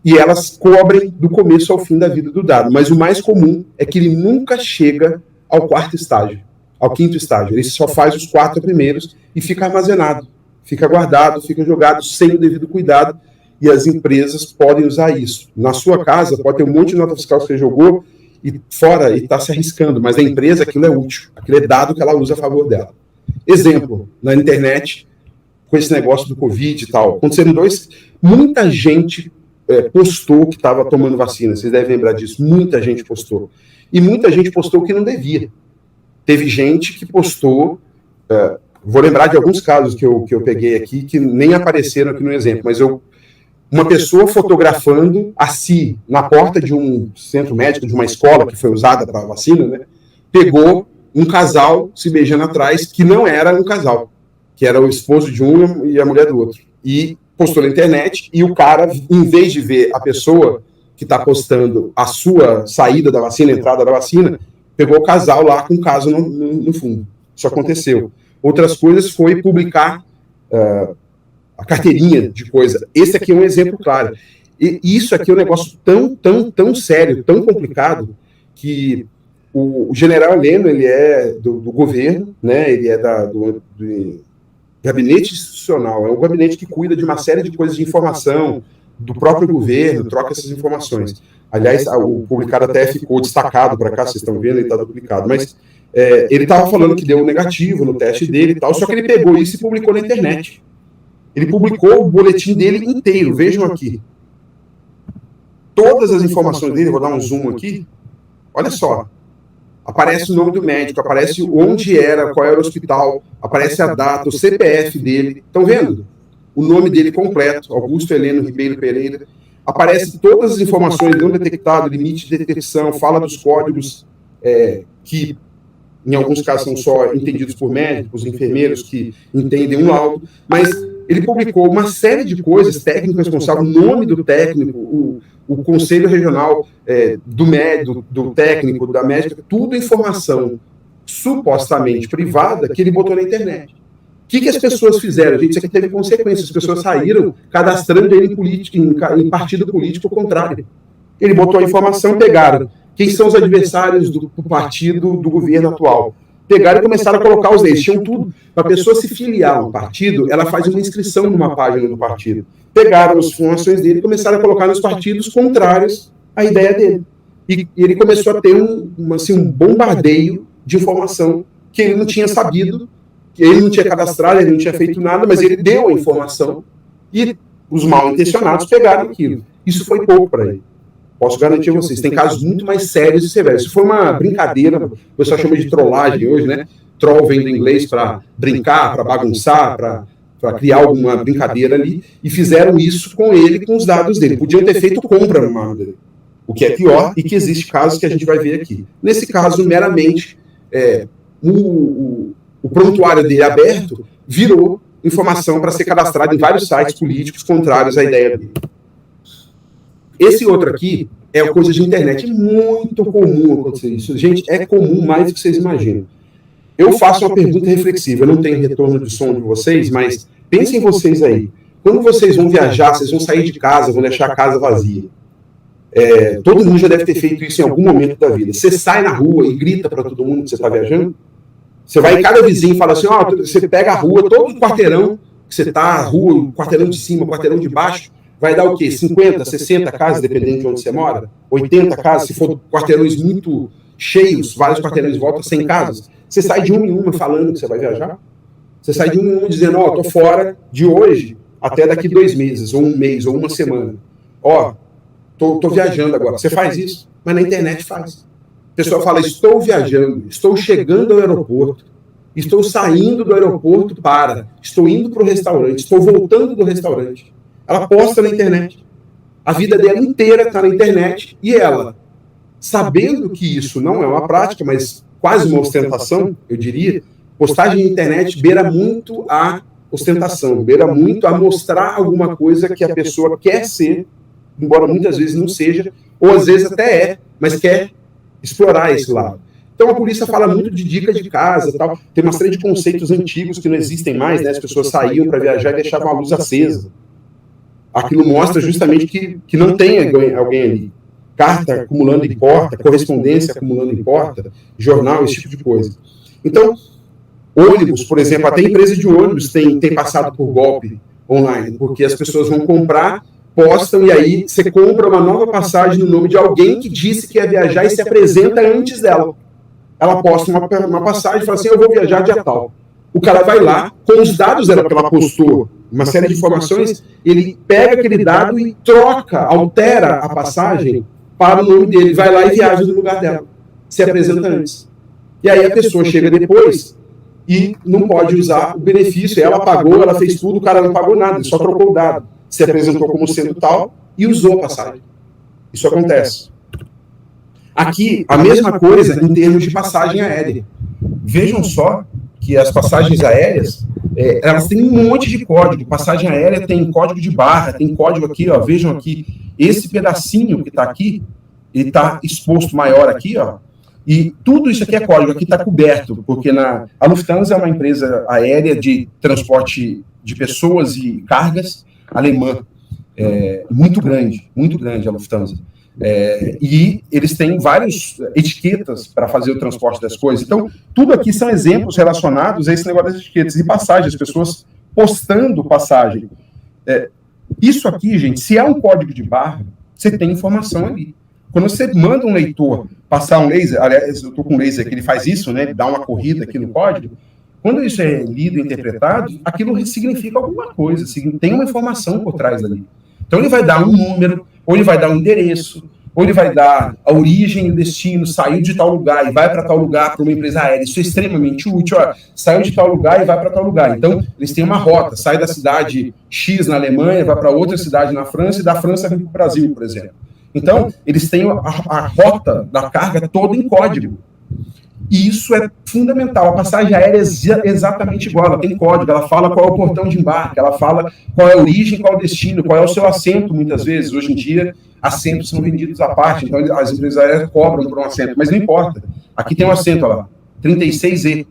E elas cobrem do começo ao fim da vida do dado. Mas o mais comum é que ele nunca chega ao 4º estágio, ao 5º estágio. Ele só faz os 4 primeiros e fica armazenado, fica guardado, fica jogado sem o devido cuidado. E as empresas podem usar isso. Na sua casa, pode ter um monte de nota fiscal que você jogou e fora e está se arriscando, mas a empresa, aquilo é útil, aquilo é dado que ela usa a favor dela. Exemplo, na internet, com esse negócio do Covid e tal, aconteceram muita gente postou que estava tomando vacina, vocês devem lembrar disso, muita gente postou. E muita gente postou que não devia. Teve gente que postou Vou lembrar de alguns casos que eu peguei aqui, que nem apareceram aqui no exemplo, mas uma pessoa fotografando a si na porta de um centro médico, de uma escola que foi usada para a vacina, né, pegou um casal se beijando atrás, que não era um casal, que era o esposo de um e a mulher do outro. E postou na internet, e o cara, em vez de ver a pessoa que está postando a sua saída da vacina, a entrada da vacina, pegou o casal lá com o caso no fundo. Isso aconteceu. Outras coisas foi publicar a carteirinha de coisa. Esse aqui é um exemplo claro. E isso aqui é um negócio tão sério, tão complicado, que o general Heleno, ele é do governo, né? Ele é do gabinete institucional, é um gabinete que cuida de uma série de coisas de informação do próprio governo, troca essas informações. Aliás, o publicado até ficou destacado para cá, vocês estão vendo, ele está duplicado, mas ele estava falando que deu negativo no teste dele e tal, só que ele pegou isso e publicou na internet. Ele publicou o boletim dele inteiro, vejam aqui. Todas as informações dele, vou dar um zoom aqui, olha só. Aparece o nome do médico, aparece onde era, qual era o hospital, aparece a data, o CPF dele. Estão vendo? O nome dele completo, Augusto Heleno Ribeiro Pereira. Aparece todas as informações, não detectado, limite de detecção, fala dos códigos que, em alguns casos, são só entendidos por médicos, enfermeiros que entendem um laudo, mas ele publicou uma série de coisas, técnico responsável, o nome do técnico, o conselho regional do técnico, da médica, tudo informação supostamente privada que ele botou na internet. O que as pessoas fizeram? Gente, isso aqui teve consequências. As pessoas saíram cadastrando ele em partido político contrário. Ele botou a informação, pegaram quem são os adversários do partido do governo atual. Pegaram e começaram a colocar os deles. Tinham tudo. Para a pessoa se filiar a um partido, ela faz uma inscrição numa página do partido. Pegaram as informações dele e começaram a colocar nos partidos contrários à ideia dele. E ele começou a ter um bombardeio de informação que ele não tinha sabido, que ele não tinha cadastrado, ele não tinha feito nada, mas ele deu a informação e os mal-intencionados pegaram aquilo. Isso foi pouco para ele. Posso garantir a vocês, tem casos muito mais sérios e severos. Isso foi uma brincadeira, o pessoal chama de trollagem hoje, né? Troll vem do inglês para brincar, para bagunçar, para criar alguma brincadeira ali, e fizeram isso com ele, com os dados dele. Podiam ter feito compra no mapa dele, o que é pior, e que existe casos que a gente vai ver aqui. Nesse caso, meramente, o prontuário dele aberto virou informação para ser cadastrado em vários sites políticos contrários à ideia dele. Esse outro aqui é coisa de internet. É muito comum acontecer isso. Gente, é comum mais do que vocês imaginam. Eu faço uma pergunta reflexiva. Eu não tenho retorno de som de vocês, mas pensem vocês aí. Quando vocês vão viajar, vocês vão sair de casa, vão deixar a casa vazia. Todo mundo já deve ter feito isso em algum momento da vida. Você sai na rua e grita para todo mundo que você está viajando. Você vai em cada vizinho e fala assim, você pega a rua, todo o quarteirão que você está, a rua, o quarteirão de cima, o quarteirão de baixo, vai dar o quê? 50, 60 casas, dependendo de onde você mora? 80 casas, se for quarteirões muito cheios, vários quarteirões de volta, 100 casas. Você sai de uma em uma falando que você vai viajar? Você sai de uma em uma dizendo, tô fora de hoje até daqui 2 meses, ou 1 mês, ou 1 semana. Tô viajando agora. Você faz isso? Mas na internet faz. A pessoa fala, estou viajando, estou chegando ao aeroporto, estou saindo do aeroporto estou indo para o restaurante, estou voltando do restaurante. Ela posta na internet. A vida dela inteira está na internet e ela, sabendo que isso não é uma prática, mas quase uma ostentação, eu diria, postagem na internet beira muito a ostentação, beira muito a mostrar alguma coisa que a pessoa quer ser, embora muitas vezes não seja, ou às vezes até mas quer explorar esse lado. Então a polícia fala muito de dica de casa, tal. Tem uma série de conceitos antigos que não existem mais, né? As pessoas saíam para viajar e deixavam a luz acesa. Aquilo mostra justamente que não tem alguém ali. Carta acumulando em porta, correspondência acumulando em porta, jornal, esse tipo de coisa. Então, ônibus, por exemplo, até empresa de ônibus tem passado por golpe online, porque as pessoas vão comprar, postam, e aí você compra uma nova passagem no nome de alguém que disse que ia viajar e se apresenta antes dela. Ela posta uma passagem e fala assim, eu vou viajar dia tal. O cara vai lá, com os dados dela, porque ela postou uma série de informações, ele pega aquele dado e altera a passagem para o nome dele, vai lá e viaja no lugar dela, se apresenta antes. E aí a pessoa chega depois, e não pode usar o benefício. Ela pagou, ela fez tudo, o cara não pagou nada, ele só trocou o dado, se apresentou como sendo tal e usou a passagem. Isso acontece. Aqui, a mesma coisa em termos de passagem aérea. Vejam só que as passagens aéreas, elas têm um monte de código. Passagem aérea tem código de barra, tem código aqui, ó, vejam aqui, esse pedacinho que está aqui, ele está exposto maior aqui, ó, e tudo isso aqui é código, aqui está coberto, porque a Lufthansa é uma empresa aérea de transporte de pessoas e cargas alemã, muito grande a Lufthansa. E eles têm várias etiquetas para fazer o transporte das coisas. Então, tudo aqui são exemplos relacionados a esse negócio das etiquetas e passagens, as pessoas postando passagem. Isso aqui, gente, se é um código de barra, você tem informação ali. Quando você manda um leitor passar um laser, aliás, eu estou com um laser que ele faz isso, né, ele dá uma corrida aqui no código, quando isso é lido e interpretado, aquilo significa alguma coisa, tem uma informação por trás dali. Então ele vai dar um número, ou ele vai dar um endereço, ou ele vai dar a origem e o destino, saiu de tal lugar e vai para tal lugar para uma empresa aérea. Isso é extremamente útil. Ó, saiu de tal lugar e vai para tal lugar. Então, eles têm uma rota, sai da cidade X na Alemanha, vai para outra cidade na França e da França vem para o Brasil, por exemplo. Então, eles têm a rota da carga toda em código. E isso é fundamental. A passagem aérea é exatamente igual, ela tem código, ela fala qual é o portão de embarque, ela fala qual é a origem, qual é o destino, qual é o seu assento, muitas vezes. Hoje em dia, assentos são vendidos à parte, então as empresas aéreas cobram por um assento, mas não importa. Aqui tem um assento, olha lá, 36E.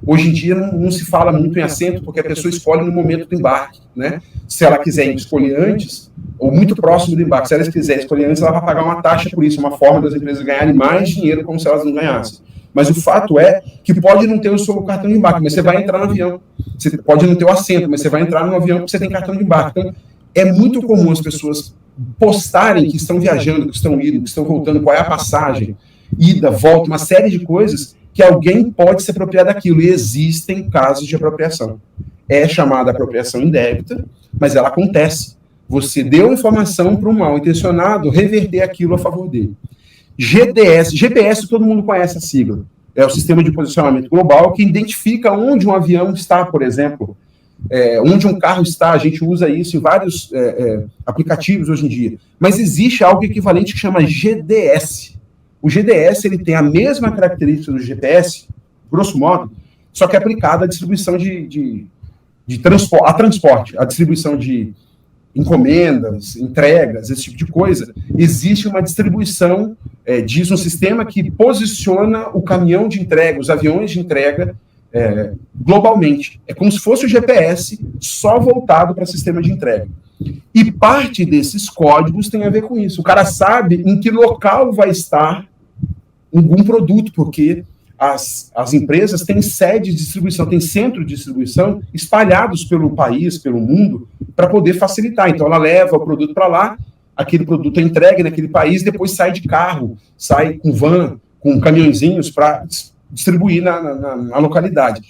Hoje em dia não se fala muito em assento, porque a pessoa escolhe no momento do embarque, né? Se ela quiser escolher antes, ou muito próximo do embarque, se ela quiser escolher antes, ela vai pagar uma taxa por isso, uma forma das empresas ganharem mais dinheiro como se elas não ganhassem. Mas o fato é que pode não ter o seu cartão de embarque, mas você vai entrar no avião. Você pode não ter o assento, mas você vai entrar no avião porque você tem cartão de embarque. Então, é muito comum as pessoas postarem que estão viajando, que estão indo, que estão voltando, qual é a passagem, ida, volta, uma série de coisas que alguém pode se apropriar daquilo. E existem casos de apropriação. É chamada apropriação indébita, mas ela acontece. Você deu informação para um mal intencionado reverter aquilo a favor dele. GDS, GPS, todo mundo conhece a sigla. É o Sistema de Posicionamento Global, que identifica onde um avião está, por exemplo, onde um carro está. A gente usa isso em vários aplicativos hoje em dia. Mas existe algo equivalente que chama GDS. O GDS ele tem a mesma característica do GPS, grosso modo, só que é aplicada à distribuição de transporte, a distribuição de encomendas, entregas, esse tipo de coisa. Existe uma distribuição disso, um sistema que posiciona o caminhão de entrega, os aviões de entrega globalmente. É como se fosse o GPS só voltado para sistema de entrega. E parte desses códigos tem a ver com isso. O cara sabe em que local vai estar algum produto, porque as empresas têm sede de distribuição, têm centro de distribuição espalhados pelo país, pelo mundo, para poder facilitar. Então, ela leva o produto para lá, aquele produto é entregue naquele país, depois sai de carro, sai com van, com caminhõezinhos para distribuir na localidade.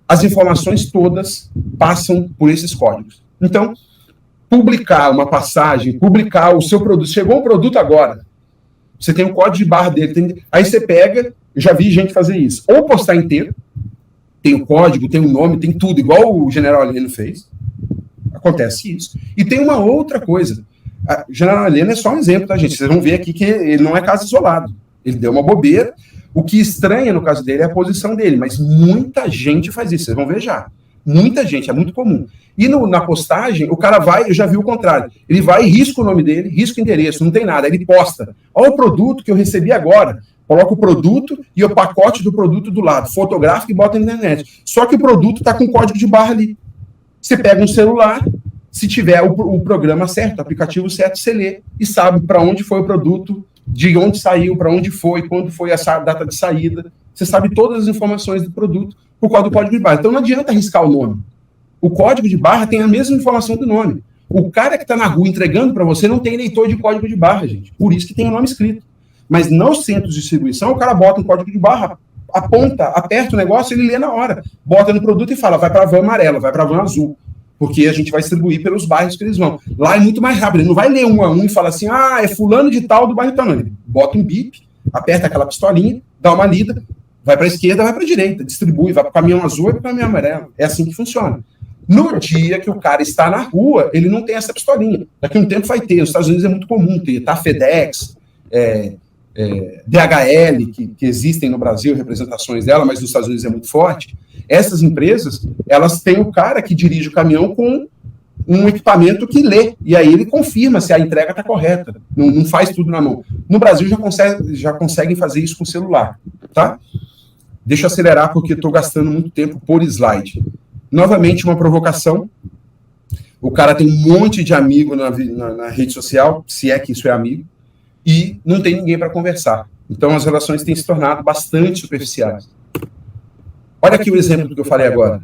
As informações todas passam por esses códigos. Então, publicar uma passagem, publicar o seu produto, chegou um produto agora, você tem o código de barra dele, aí você pega, eu já vi gente fazer isso, ou postar inteiro, tem o código, tem o nome, tem tudo, igual o General Heleno fez, acontece isso. E tem uma outra coisa, a General Heleno é só um exemplo, tá, gente? Vocês vão ver aqui que ele não é caso isolado, ele deu uma bobeira, o que estranha no caso dele é a posição dele, mas muita gente faz isso, vocês vão ver já. Muita gente, é muito comum. E na postagem, o cara vai, eu já vi o contrário, ele vai e risca o nome dele, risca o endereço, não tem nada, ele posta. Olha o produto que eu recebi agora, coloca o produto e o pacote do produto do lado, fotografa e bota na internet. Só que o produto está com código de barra ali. Você pega um celular, se tiver o programa certo, o aplicativo certo, você lê e sabe para onde foi o produto, de onde saiu, para onde foi, quando foi a data de saída. Você sabe todas as informações do produto por causa do código de barra. Então não adianta arriscar o nome. O código de barra tem a mesma informação do nome. O cara que está na rua entregando para você não tem leitor de código de barra, gente. Por isso que tem o nome escrito. Mas nos centros de distribuição, o cara bota um código de barra, aponta, aperta o negócio, ele lê na hora. Bota no produto e fala, vai para a van amarela, vai para a van azul. Porque a gente vai distribuir pelos bairros que eles vão. Lá é muito mais rápido. Ele não vai ler um a um e falar assim, é fulano de tal do bairro tal. Não. Ele bota um bip, aperta aquela pistolinha, dá uma lida, vai para a esquerda, vai para a direita, distribui, vai para o caminhão azul e para o caminhão amarelo. É assim que funciona. No dia que o cara está na rua, ele não tem essa pistolinha. Daqui a um tempo vai ter. Nos Estados Unidos é muito comum ter, tá? FedEx, DHL, que existem no Brasil, representações dela, mas nos Estados Unidos é muito forte. Essas empresas, elas têm o cara que dirige o caminhão com um equipamento que lê, e aí ele confirma se a entrega está correta, não faz tudo na mão. No Brasil já conseguem fazer isso com o celular, tá? Deixa eu acelerar porque estou gastando muito tempo por slide. Novamente uma provocação, o cara tem um monte de amigo na rede social, se é que isso é amigo, e não tem ninguém para conversar. Então as relações têm se tornado bastante superficiais. Olha aqui o exemplo do que eu falei agora.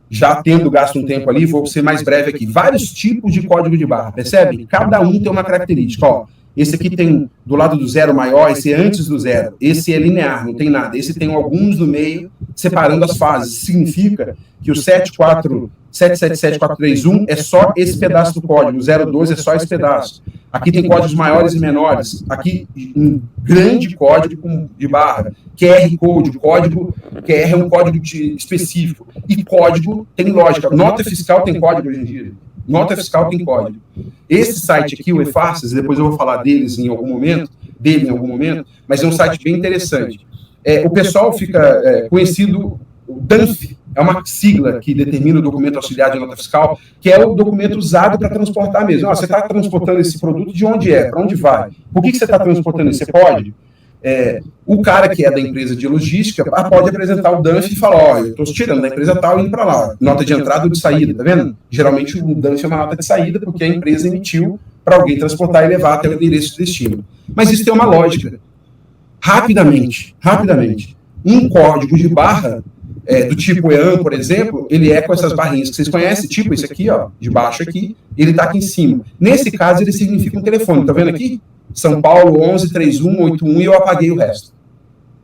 Já tendo gasto um tempo ali, vou ser mais breve aqui. Vários tipos de código de barra, percebe? Cada um tem uma característica. Ó, esse aqui tem do lado do zero maior, esse é antes do zero. Esse é linear, não tem nada. Esse tem alguns no meio, separando as fases. Significa que o 777431 é só esse pedaço do código. O 02 é só esse pedaço. Aqui tem códigos maiores e menores. Aqui, um grande código de barra. QR Code, código QR é um código específico. E código tem lógica. Nota fiscal tem código hoje em dia. Nota fiscal tem código. Esse site aqui, o eFarças, depois eu vou falar dele em algum momento, mas é um site bem interessante. O pessoal fica conhecido, o DANF, é uma sigla que determina o documento auxiliar de nota fiscal, que é o documento usado para transportar mesmo. Você está transportando esse produto, de onde é? Para onde vai? Por que você está transportando isso? Você pode? O cara que é da empresa de logística pode apresentar o DANF e falar, ó, eu estou tirando da empresa tal e indo para lá. Nota de entrada ou de saída, tá vendo? Geralmente o DANF é uma nota de saída porque a empresa emitiu para alguém transportar e levar até o endereço de destino. Mas isso tem uma lógica. Rapidamente, um código de barra do tipo EAN, por exemplo, ele é com essas barrinhas que vocês conhecem, tipo esse aqui, ó, de baixo aqui, ele está aqui em cima. Nesse caso, ele significa um telefone, tá vendo aqui? São Paulo 113181 e eu apaguei o resto.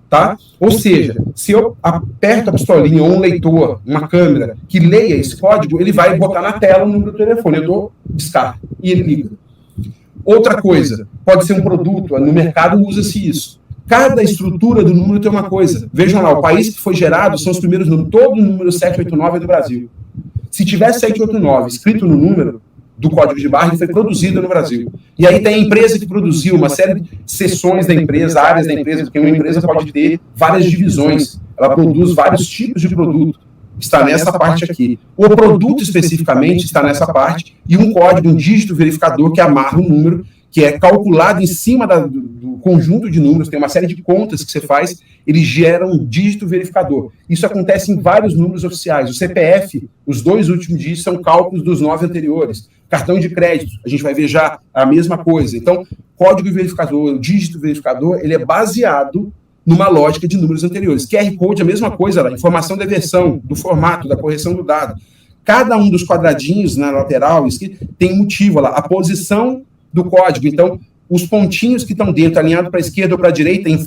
Tá? Ou seja, se eu aperto a pistolinha ou um leitor, uma câmera, que leia esse código, ele vai botar na tela o número do telefone. Eu dou descarga e ele liga. Outra coisa, pode ser um produto, no mercado usa-se isso. Cada estrutura do número tem uma coisa. Vejam lá, o país que foi gerado são os primeiros números, todo o número 789 é do Brasil. Se tiver 789 escrito no número do código de barra, ele foi produzido no Brasil. E aí tem a empresa que produziu uma série de seções da empresa, áreas da empresa, porque uma empresa pode ter várias divisões, ela produz vários tipos de produto. Está nessa parte aqui. O produto especificamente está nessa parte e um código, um dígito verificador que amarra o número, que é calculado em cima do conjunto de números, tem uma série de contas que você faz, ele gera um dígito verificador. Isso acontece em vários números oficiais. O CPF, os 2 últimos dígitos são cálculos dos 9 anteriores. Cartão de crédito, a gente vai ver já a mesma coisa. Então, código verificador, dígito verificador, ele é baseado numa lógica de números anteriores. QR Code, a mesma coisa lá, informação da versão, do formato, da correção do dado. Cada um dos quadradinhos na lateral tem um motivo lá, a posição do código. Então, os pontinhos que estão dentro, alinhados para a esquerda ou para a direita, em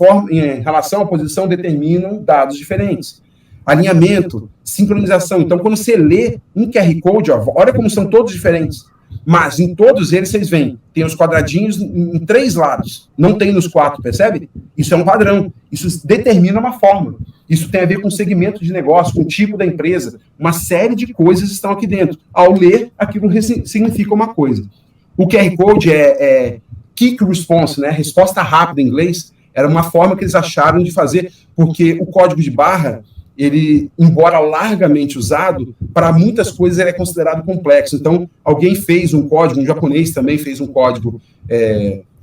relação à posição, determinam dados diferentes. Alinhamento, sincronização. Então, quando você lê um QR Code, ó, olha como são todos diferentes. Mas em todos eles, vocês veem, tem os quadradinhos em 3 lados, não tem nos 4, percebe? Isso é um padrão, isso determina uma fórmula. Isso tem a ver com o segmento de negócio, com o tipo da empresa. Uma série de coisas estão aqui dentro. Ao ler, aquilo significa uma coisa. O QR Code é quick response, né? Resposta rápida em inglês. Era uma forma que eles acharam de fazer, porque o código de barra, ele, embora largamente usado, para muitas coisas ele é considerado complexo. Então, alguém fez um código, um japonês também fez um código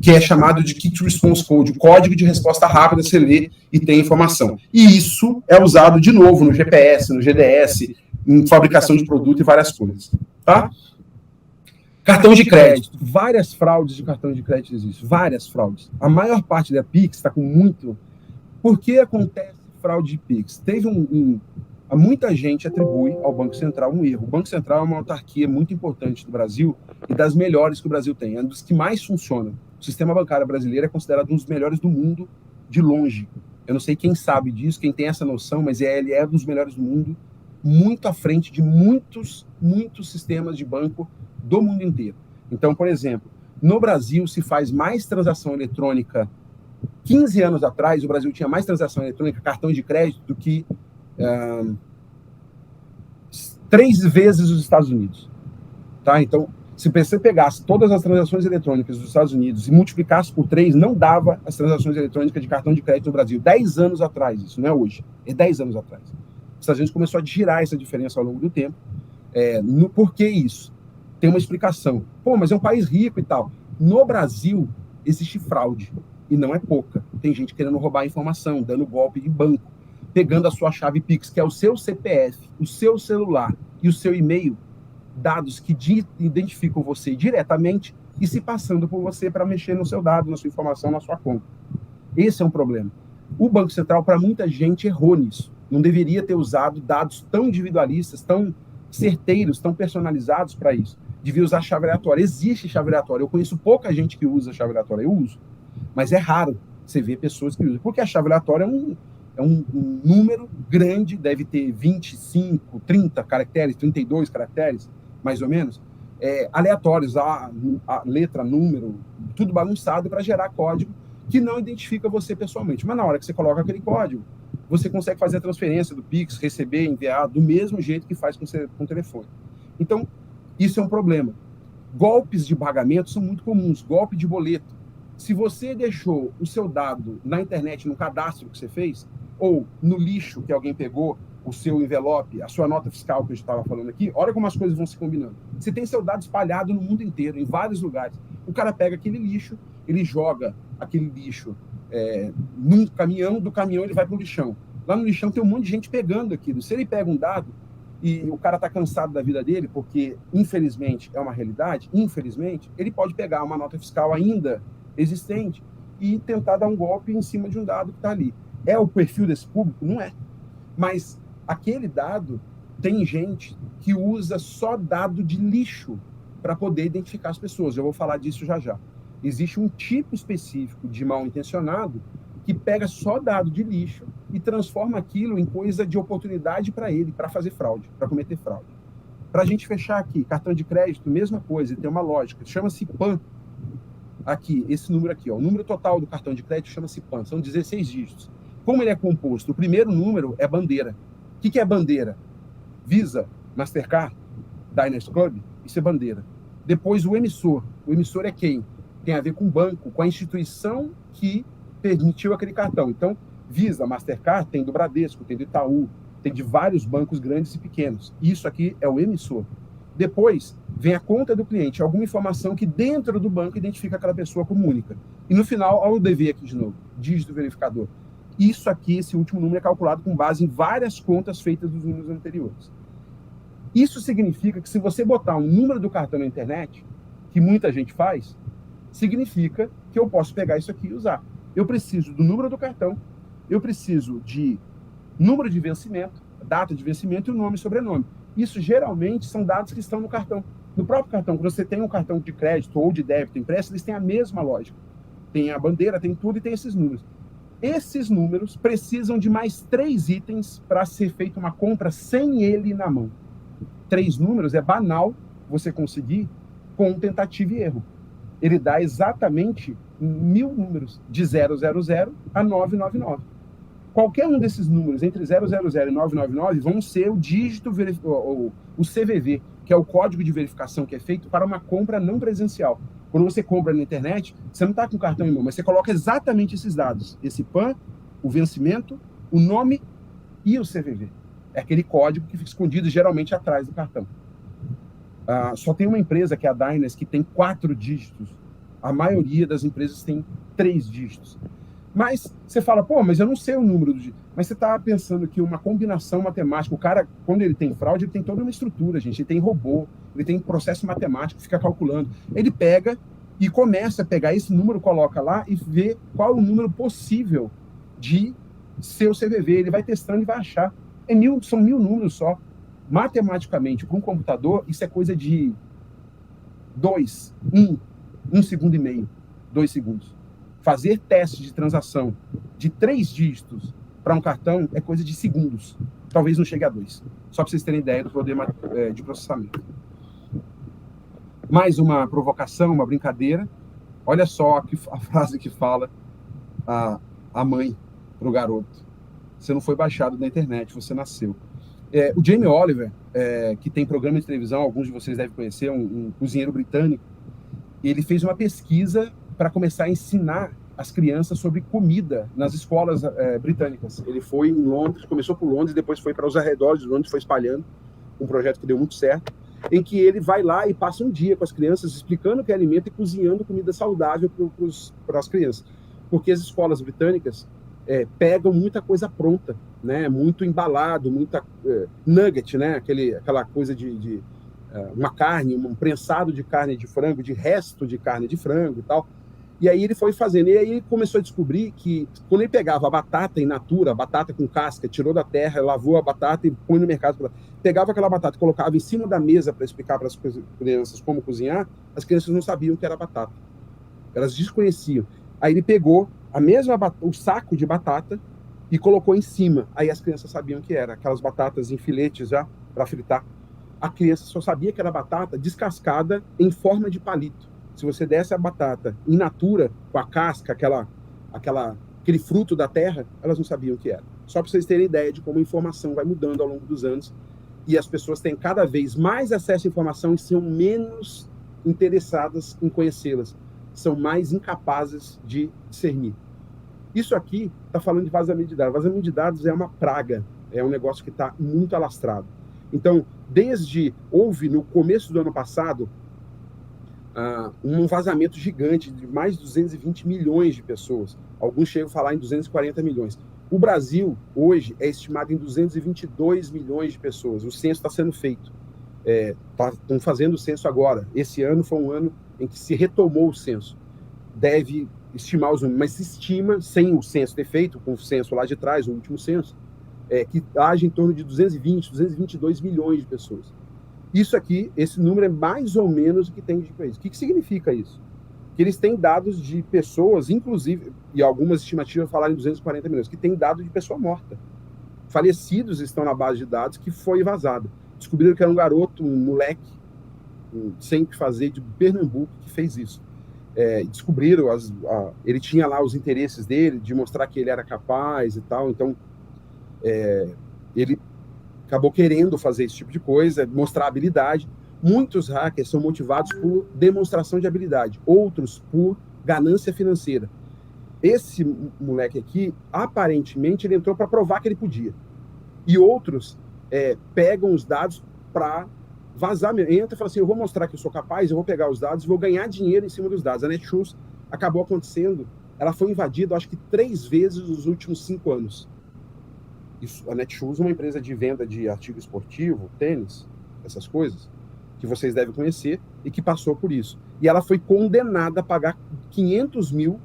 que é chamado de Quick Response Code, o código de resposta rápida, você lê e tem informação. E isso é usado, de novo, no GPS, no GDS, em fabricação de produto e várias coisas. Tá? Cartão de crédito. Várias fraudes de cartão de crédito existem. Várias fraudes. A maior parte da Pix está com muito... Por que acontece fraude de Pix? Teve muita gente atribui ao Banco Central um erro. O Banco Central é uma autarquia muito importante do Brasil e das melhores que o Brasil tem. É um dos que mais funcionam. O sistema bancário brasileiro é considerado um dos melhores do mundo de longe. Eu não sei quem sabe disso, quem tem essa noção, mas ele é um dos melhores do mundo, muito à frente de muitos sistemas de banco do mundo inteiro. Então, por exemplo, no Brasil se faz mais transação eletrônica 15 anos atrás, o Brasil tinha mais transação eletrônica, cartão de crédito, do que 3 vezes os Estados Unidos. Tá? Então, se você pegasse todas as transações eletrônicas dos Estados Unidos e multiplicasse por 3, não dava as transações eletrônicas de cartão de crédito no Brasil. 10 anos atrás, isso não é hoje, é 10 anos atrás. Os Estados Unidos começou a girar essa diferença ao longo do tempo. Por que isso? Tem uma explicação. Pô, mas é um país rico e tal. No Brasil, existe fraude, e não é pouca. Tem gente querendo roubar a informação, dando golpe de banco, pegando a sua chave Pix, que é o seu CPF, o seu celular e o seu e-mail, dados que identificam você diretamente e se passando por você para mexer no seu dado, na sua informação, na sua conta. Esse é um problema. O Banco Central, para muita gente, errou nisso. Não deveria ter usado dados tão individualistas, tão certeiros, tão personalizados para isso. Devia usar chave aleatória. Existe chave aleatória. Eu conheço pouca gente que usa chave aleatória. Eu uso. Mas é raro você ver pessoas que usam. Porque a chave aleatória é um número grande, deve ter 25, 30 caracteres, 32 caracteres, mais ou menos, aleatórios, a letra, número, tudo bagunçado para gerar código que não identifica você pessoalmente. Mas na hora que você coloca aquele código, você consegue fazer a transferência do Pix, receber, enviar, do mesmo jeito que faz com o telefone. Então, isso é um problema. Golpes de pagamento são muito comuns, golpe de boleto. Se você deixou o seu dado na internet, no cadastro que você fez, ou no lixo que alguém pegou, o seu envelope, a sua nota fiscal que eu estava falando aqui, olha como as coisas vão se combinando. Você tem seu dado espalhado no mundo inteiro, em vários lugares. O cara pega aquele lixo, ele joga aquele lixo num caminhão, do caminhão ele vai para o lixão. Lá no lixão tem um monte de gente pegando aquilo. Se ele pega um dado e o cara está cansado da vida dele, porque infelizmente é uma realidade, infelizmente, ele pode pegar uma nota fiscal ainda existente e tentar dar um golpe em cima de um dado que está ali. É o perfil desse público? Não é. Mas aquele dado, tem gente que usa só dado de lixo para poder identificar as pessoas. Eu vou falar disso já já. Existe um tipo específico de mal-intencionado que pega só dado de lixo e transforma aquilo em coisa de oportunidade para ele, para fazer fraude, para cometer fraude. Para a gente fechar aqui, cartão de crédito, mesma coisa, tem uma lógica, chama-se PAN. Aqui, esse número aqui, ó, o número total do cartão de crédito chama-se PAN, são 16 dígitos. Como ele é composto? O primeiro número é bandeira. O que é bandeira? Visa, Mastercard, Diners Club, isso é bandeira. Depois o emissor. O emissor é quem? Tem a ver com o banco, com a instituição que permitiu aquele cartão. Então, Visa, Mastercard, tem do Bradesco, tem do Itaú, tem de vários bancos grandes e pequenos. Isso aqui é o emissor. Depois, vem a conta do cliente, alguma informação que dentro do banco identifica aquela pessoa como única. E no final, olha o DV aqui de novo, dígito verificador. Isso aqui, esse último número é calculado com base em várias contas feitas dos números anteriores. Isso significa que se você botar um número do cartão na internet, que muita gente faz, significa que eu posso pegar isso aqui e usar. Eu preciso do número do cartão, eu preciso de número de vencimento, data de vencimento e o nome e sobrenome. Isso geralmente são dados que estão no cartão. No próprio cartão, quando você tem um cartão de crédito ou de débito impresso, eles têm a mesma lógica. Tem a bandeira, tem tudo e tem esses números. Esses números precisam de mais 3 itens para ser feita uma compra sem ele na mão. 3 números é banal você conseguir com tentativa e erro. Ele dá exatamente 1000 números, de 000 a 999. Qualquer um desses números, entre 000 e 999, vão ser o dígito, o CVV, que é o código de verificação que é feito para uma compra não presencial. Quando você compra na internet, você não está com o cartão em mão, mas você coloca exatamente esses dados. Esse PAN, o vencimento, o nome e o CVV. É aquele código que fica escondido geralmente atrás do cartão. Só tem uma empresa, que é a Diners, que tem 4 dígitos. A maioria das empresas tem 3 dígitos. Mas você fala, pô, mas eu não sei o número do dígito. Mas você está pensando que uma combinação matemática, o cara, quando ele tem fraude, ele tem toda uma estrutura, gente. Ele tem robô, ele tem processo matemático, fica calculando. Ele pega e começa a pegar esse número, coloca lá e vê qual o número possível de ser o CVV. Ele vai testando e vai achar. São 1000 números só. Matematicamente, para um computador, isso é coisa de 1 segundo e meio, 2 segundos. Fazer testes de transação de 3 dígitos para um cartão é coisa de segundos. Talvez não chegue a 2. Só para vocês terem ideia do poder de processamento. Mais uma provocação, uma brincadeira. Olha só a frase que fala a mãe para o garoto. Você não foi baixado da internet, você nasceu. O Jamie Oliver, que tem programa de televisão, alguns de vocês devem conhecer, um cozinheiro britânico, ele fez uma pesquisa para começar a ensinar as crianças sobre comida nas escolas britânicas. Ele foi em Londres, começou por Londres, depois foi para os arredores de Londres, foi espalhando, um projeto que deu muito certo, em que ele vai lá e passa um dia com as crianças explicando o que é alimento e cozinhando comida saudável para as crianças. Porque as escolas britânicas pegam muita coisa pronta, né? Muito embalado, muita nugget, né? Aquela coisa de uma carne, um prensado de carne de frango, de resto de carne de frango e tal. E aí ele foi fazendo, e aí ele começou a descobrir que quando ele pegava a batata in natura, a batata com casca, tirou da terra, lavou a batata e põe no mercado, pegava aquela batata e colocava em cima da mesa para explicar para as crianças como cozinhar, as crianças não sabiam que era batata. Elas desconheciam. Aí ele pegou o saco de batata e colocou em cima. Aí as crianças sabiam que era, aquelas batatas em filetes já para fritar. A criança só sabia que era batata descascada em forma de palito. Se você desse a batata in natura, com a casca, aquele fruto da terra, elas não sabiam o que era. Só para vocês terem ideia de como a informação vai mudando ao longo dos anos e as pessoas têm cada vez mais acesso à informação e são menos interessadas em conhecê-las. São mais incapazes de discernir. Isso aqui está falando de vazamento de dados. Vazamento de dados é uma praga, é um negócio que está muito alastrado. Então, houve no começo do ano passado um vazamento gigante de mais de 220 milhões de pessoas. Alguns chegam a falar em 240 milhões. O Brasil, hoje, é estimado em 222 milhões de pessoas. O censo está sendo feito. Estão fazendo o censo agora. Esse ano foi um ano em que se retomou o censo. Deve estimar os números, mas se estima, sem o censo ter feito, com o censo lá de trás, o último censo, que haja em torno de 222 milhões de pessoas. Isso aqui, esse número é mais ou menos o que tem de país. O que significa isso? Que eles têm dados de pessoas, inclusive, e algumas estimativas falaram em 240 milhões, que tem dado de pessoa morta. Falecidos estão na base de dados que foi vazado. Descobriram que era um garoto, um moleque, sem o que fazer, de Pernambuco, que fez isso. Descobriram, ele tinha lá os interesses dele, de mostrar que ele era capaz e tal, então ele acabou querendo fazer esse tipo de coisa, mostrar habilidade. Muitos hackers são motivados por demonstração de habilidade, outros por ganância financeira. Esse moleque aqui, aparentemente, ele entrou para provar que ele podia. E outros pegam os dados para vazar. Entra e fala assim, eu vou mostrar que eu sou capaz, eu vou pegar os dados e vou ganhar dinheiro em cima dos dados. A Netshoes acabou acontecendo, ela foi invadida, acho que 3 vezes nos últimos 5 anos. A Netshoes é uma empresa de venda de artigo esportivo, tênis, essas coisas, que vocês devem conhecer, e que passou por isso. E ela foi condenada a pagar 500 mil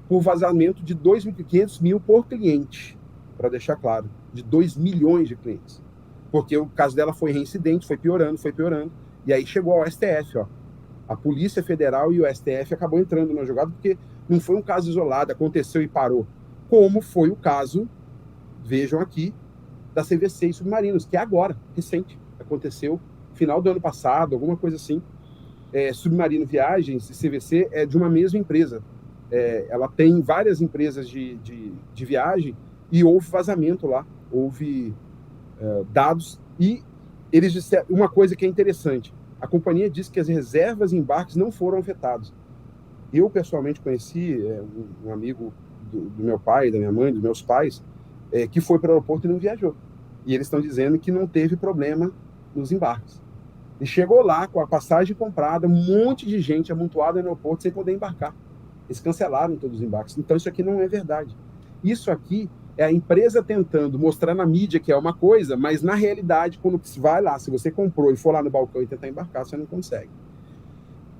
por vazamento de 500 mil por cliente, para deixar claro, de 2 milhões de clientes. Porque o caso dela foi reincidente, foi piorando, e aí chegou ao STF, ó. A Polícia Federal e o STF acabou entrando na jogada, porque não foi um caso isolado, aconteceu e parou, como foi o caso, vejam aqui, da CVC e Submarinos, que é agora, recente, aconteceu final do ano passado, alguma coisa assim. Submarino Viagens e CVC é de uma mesma empresa. Ela tem várias empresas de viagem e houve vazamento lá, houve dados, e eles disseram uma coisa que é interessante. A companhia disse que as reservas e embarques não foram afetados. Eu, pessoalmente, conheci um amigo do meu pai, da minha mãe, dos meus pais, que foi para o aeroporto e não viajou. E eles estão dizendo que não teve problema nos embarques. E chegou lá com a passagem comprada, um monte de gente amontoada no aeroporto sem poder embarcar. Eles cancelaram todos os embarques. Então isso aqui não é verdade. Isso aqui é a empresa tentando mostrar na mídia que é uma coisa, mas na realidade, quando você vai lá, se você comprou e for lá no balcão e tentar embarcar, você não consegue.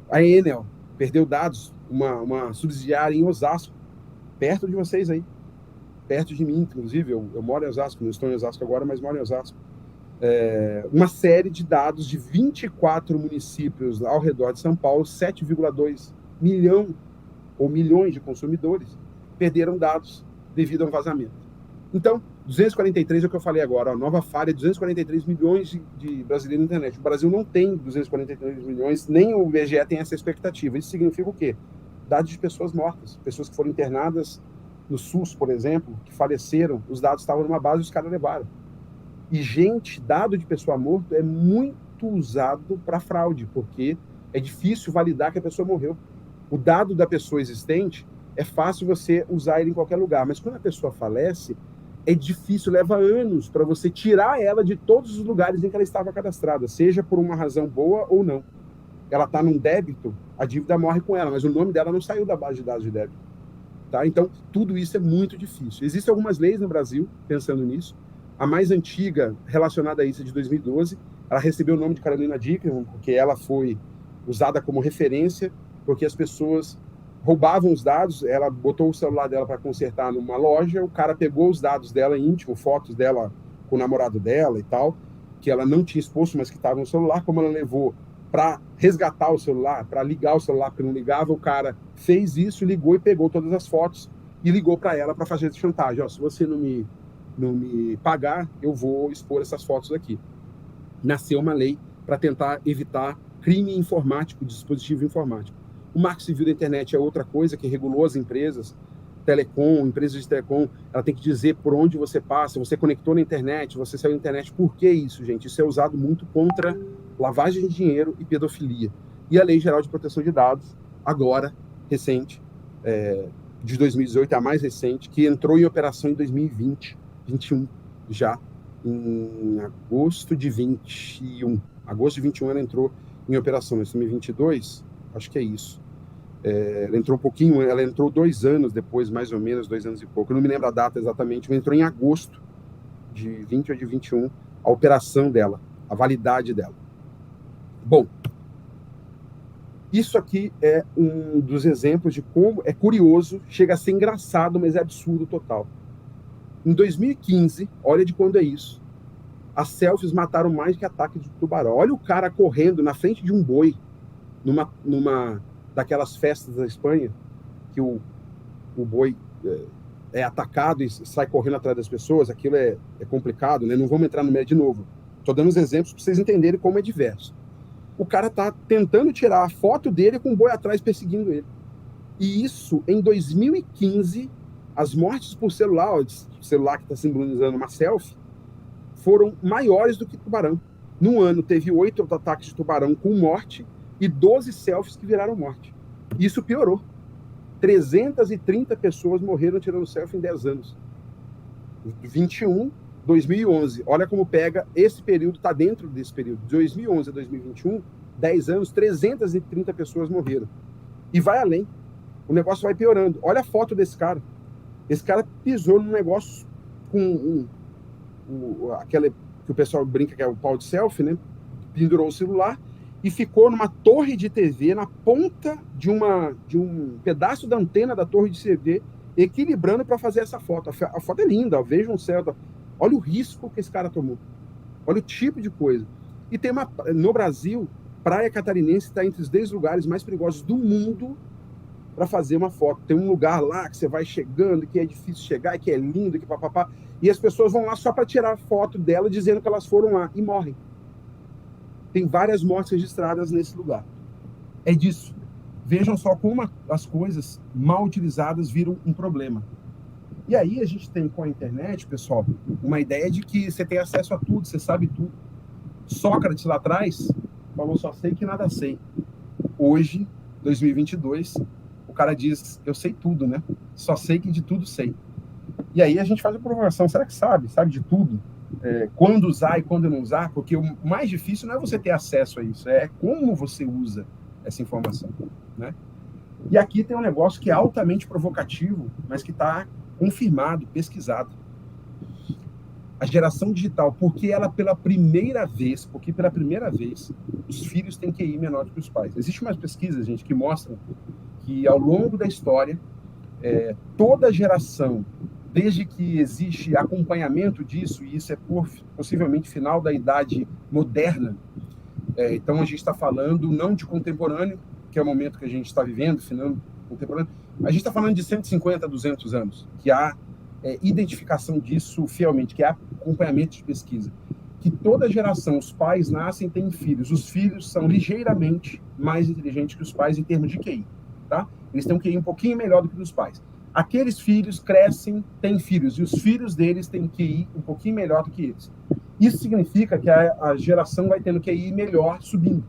A Enel perdeu dados, uma subsidiária em Osasco, perto de vocês aí, perto de mim, inclusive, eu moro em Osasco, não estou em Osasco agora, mas moro em Osasco. Uma série de dados de 24 municípios ao redor de São Paulo, 7,2 milhões de consumidores perderam dados devido a um vazamento. Então, 243 é o que eu falei agora, a nova falha, 243 milhões de brasileiros na internet. O Brasil não tem 243 milhões, nem o IBGE tem essa expectativa. Isso significa o quê? Dados de pessoas mortas, pessoas que foram internadas no SUS, por exemplo, que faleceram, os dados estavam numa base e os caras levaram. E, gente, dado de pessoa morta é muito usado para fraude, porque é difícil validar que a pessoa morreu. O dado da pessoa existente é fácil você usar ele em qualquer lugar, mas quando a pessoa falece, é difícil, leva anos para você tirar ela de todos os lugares em que ela estava cadastrada, seja por uma razão boa ou não. Ela está num débito, a dívida morre com ela, mas o nome dela não saiu da base de dados de débito. Tá? Então, tudo isso é muito difícil. Existem algumas leis no Brasil pensando nisso. A mais antiga, relacionada a isso, é de 2012. Ela recebeu o nome de Carolina Dickman, porque ela foi usada como referência, porque as pessoas roubavam os dados, ela botou o celular dela para consertar numa loja, o cara pegou os dados dela íntimo, fotos dela com o namorado dela e tal, que ela não tinha exposto, mas que estavam no celular, como ela levou para resgatar o celular, para ligar o celular, porque não ligava, o cara fez isso, ligou e pegou todas as fotos e ligou para ela para fazer essa chantagem. Ó, se você não me pagar, eu vou expor essas fotos aqui. Nasceu uma lei para tentar evitar crime informático, dispositivo informático. O Marco Civil da Internet é outra coisa que regulou as empresas, telecom, empresas de telecom, ela tem que dizer por onde você passa, você conectou na internet, você saiu na internet. Por que isso, gente? Isso é usado muito contra lavagem de dinheiro e pedofilia. E a Lei Geral de Proteção de Dados, agora, recente, de 2018, é a mais recente, que entrou em operação em 2020, 21, já em agosto de 21. Agosto de 21 ela entrou em operação, em 2022, acho que é isso. Ela entrou um pouquinho, ela entrou 2 anos depois, mais ou menos, 2 anos e pouco. Eu não me lembro a data exatamente, mas entrou em agosto de 20 ou de 21, a operação dela, a validade dela. Bom, isso aqui é um dos exemplos de como é curioso, chega a ser engraçado, mas é absurdo total. Em 2015, olha de quando é isso, as selfies mataram mais que ataque de tubarão. Olha o cara correndo na frente de um boi, numa daquelas festas da Espanha, que o boi é atacado e sai correndo atrás das pessoas. Aquilo é complicado, né? Não vamos entrar no meio de novo. Estou dando os exemplos para vocês entenderem como é diverso. O cara está tentando tirar a foto dele com o boi atrás perseguindo ele. E isso, em 2015, as mortes por celular, o celular que está simbolizando uma selfie, foram maiores do que tubarão. Num ano, teve 8 ataques de tubarão com morte e 12 selfies que viraram morte. Isso piorou. 330 pessoas morreram tirando selfie em 10 anos. 21, 2011. Olha como pega esse período, está dentro desse período. De 2011 a 2021, 10 anos, 330 pessoas morreram. E vai além. O negócio vai piorando. Olha a foto desse cara. Esse cara pisou num negócio com aquele que o pessoal brinca que é o pau de selfie, né? Pendurou o celular e ficou numa torre de TV, na ponta de um pedaço da antena da torre de TV, equilibrando para fazer essa foto. A foto é linda, veja um céu. Olha o risco que esse cara tomou. Olha o tipo de coisa. E tem no Brasil, Praia Catarinense está entre os 10 lugares mais perigosos do mundo para fazer uma foto. Tem um lugar lá que você vai chegando, que é difícil chegar, que é lindo, que papapá. E as pessoas vão lá só para tirar foto dela, dizendo que elas foram lá e morrem. Tem várias mortes registradas nesse lugar. É disso. Vejam só como as coisas mal utilizadas viram um problema. E aí a gente tem com a internet, pessoal, uma ideia de que você tem acesso a tudo, você sabe tudo. Sócrates lá atrás falou: só sei que nada sei. Hoje, 2022, o cara diz: eu sei tudo, né? Só sei que de tudo sei. E aí a gente faz a provocação: será que sabe de tudo? Quando usar e quando não usar? Porque o mais difícil não é você ter acesso a isso, é como você usa essa informação, né? E aqui tem um negócio que é altamente provocativo, mas que está confirmado, pesquisado. A geração digital, porque pela primeira vez, os filhos têm QI menor do que os pais. Existem umas pesquisas, gente, que mostram que ao longo da história, toda geração, desde que existe acompanhamento disso, e isso é possivelmente final da idade moderna, então a gente está falando não de contemporâneo, que é o momento que a gente está vivendo, final contemporâneo, a gente está falando de 150, 200 anos, que há identificação disso fielmente, que há acompanhamento de pesquisa, que toda geração, os pais nascem e têm filhos, os filhos são ligeiramente mais inteligentes que os pais em termos de QI, tá? Eles têm um QI um pouquinho melhor do que os pais. aqueles filhos crescem, têm filhos, e os filhos deles têm QI um pouquinho melhor do que eles. Isso significa que a geração vai tendo QI melhor subindo,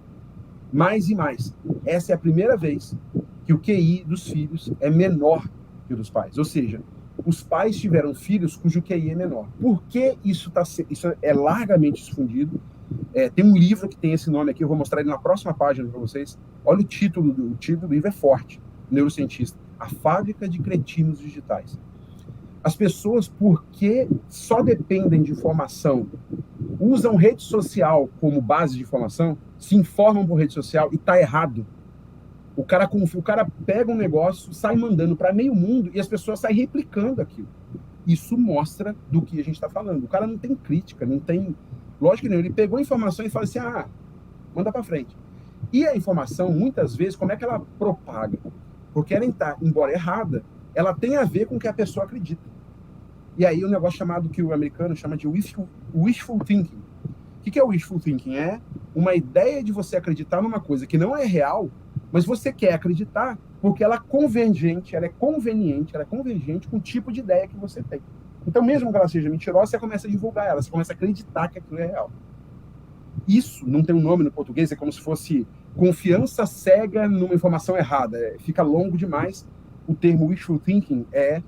mais e mais. Essa é a primeira vez que o QI dos filhos é menor que o dos pais. Ou seja, os pais tiveram filhos cujo QI é menor. Por que isso é largamente difundido? Tem um livro que tem esse nome aqui, eu vou mostrar ele na próxima página para vocês. Olha o título do livro, é forte, neurocientista. A Fábrica de Cretinos Digitais. As pessoas, porque só dependem de informação, usam rede social como base de informação, se informam por rede social e está errado. O cara pega um negócio, sai mandando para meio mundo e as pessoas saem replicando aquilo. Isso mostra do que a gente está falando. O cara não tem crítica, não tem... Lógico que não. Ele pegou a informação e fala assim, manda para frente. E a informação, muitas vezes, como é que ela propaga? Porque ela está, embora errada, ela tem a ver com o que a pessoa acredita. E aí o negócio chamado, que o americano chama de wishful thinking. O que é o wishful thinking? É uma ideia de você acreditar numa coisa que não é real, mas você quer acreditar porque ela é convergente, ela é convergente com o tipo de ideia que você tem. Então, mesmo que ela seja mentirosa, você começa a divulgar ela, você começa a acreditar que aquilo é real. Isso não tem um nome no português, é como se fosse confiança cega numa informação errada. Fica longo demais. O termo wishful thinking é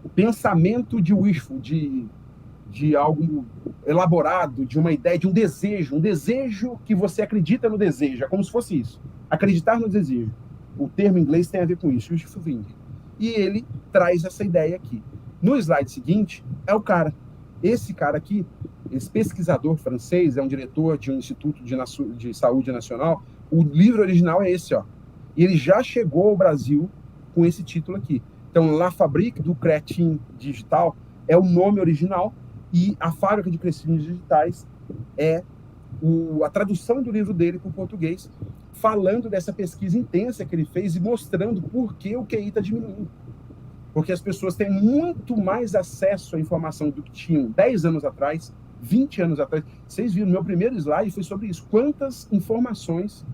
o pensamento de wishful, de algo elaborado, de uma ideia, de um desejo que você acredita no desejo. É como se fosse isso. Acreditar no desejo. O termo em inglês tem a ver com isso, wishful thinking. E ele traz essa ideia aqui. No slide seguinte, é o cara. Esse cara aqui, esse pesquisador francês, é um diretor de um instituto de saúde nacional. O livro original é esse, ó. E ele já chegou ao Brasil com esse título aqui. Então, La Fabrique du Crétin Digital é o nome original e a Fábrica de Cretinos Digitais é a tradução do livro dele para o português, falando dessa pesquisa intensa que ele fez e mostrando por que o QI está diminuindo. Porque as pessoas têm muito mais acesso à informação do que tinham 10 anos atrás, 20 anos atrás. Vocês viram, meu primeiro slide foi sobre isso. Quantas informações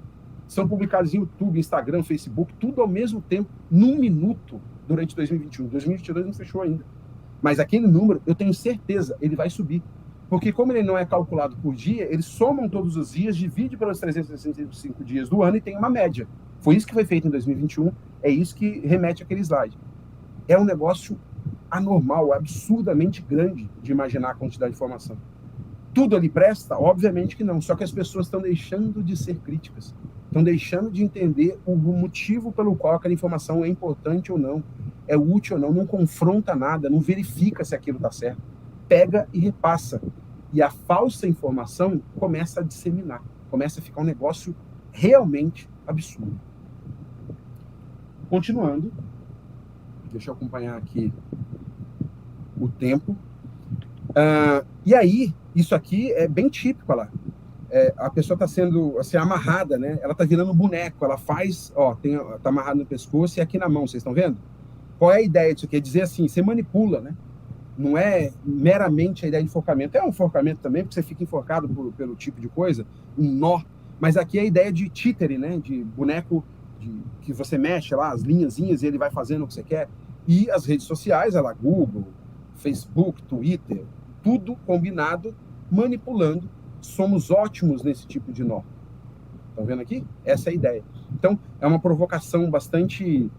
são publicadas em YouTube, Instagram, Facebook, tudo ao mesmo tempo, num minuto, durante 2021. 2022 não fechou ainda. Mas aquele número, eu tenho certeza, ele vai subir. Porque como ele não é calculado por dia, eles somam todos os dias, divide pelos 365 dias do ano e tem uma média. Foi isso que foi feito em 2021, é isso que remete àquele slide. É um negócio anormal, absurdamente grande de imaginar a quantidade de informação. Tudo ali presta? Obviamente que não, só que as pessoas estão deixando de ser críticas, estão deixando de entender o motivo pelo qual aquela informação é importante ou não, é útil ou não, não confronta nada, não verifica se aquilo está certo, pega e repassa. E a falsa informação começa a disseminar, começa a ficar um negócio realmente absurdo. Continuando, deixa eu acompanhar aqui o tempo. E aí, isso aqui é bem típico lá. A pessoa está sendo assim, amarrada, né? Ela está virando um boneco. Ela faz, está amarrada no pescoço e aqui na mão, vocês estão vendo? Qual é a ideia disso aqui? É dizer assim, você manipula, né? Não é meramente a ideia de enforcamento. É um enforcamento também, porque você fica enforcado pelo tipo de coisa, um nó. Mas aqui é a ideia de títere, né? De boneco que você mexe lá, as linhazinhas, e ele vai fazendo o que você quer. E as redes sociais, Google, Facebook, Twitter, tudo combinado, manipulando. Somos ótimos nesse tipo de nó. Estão vendo aqui? Essa é a ideia. Então, é uma provocação bastante...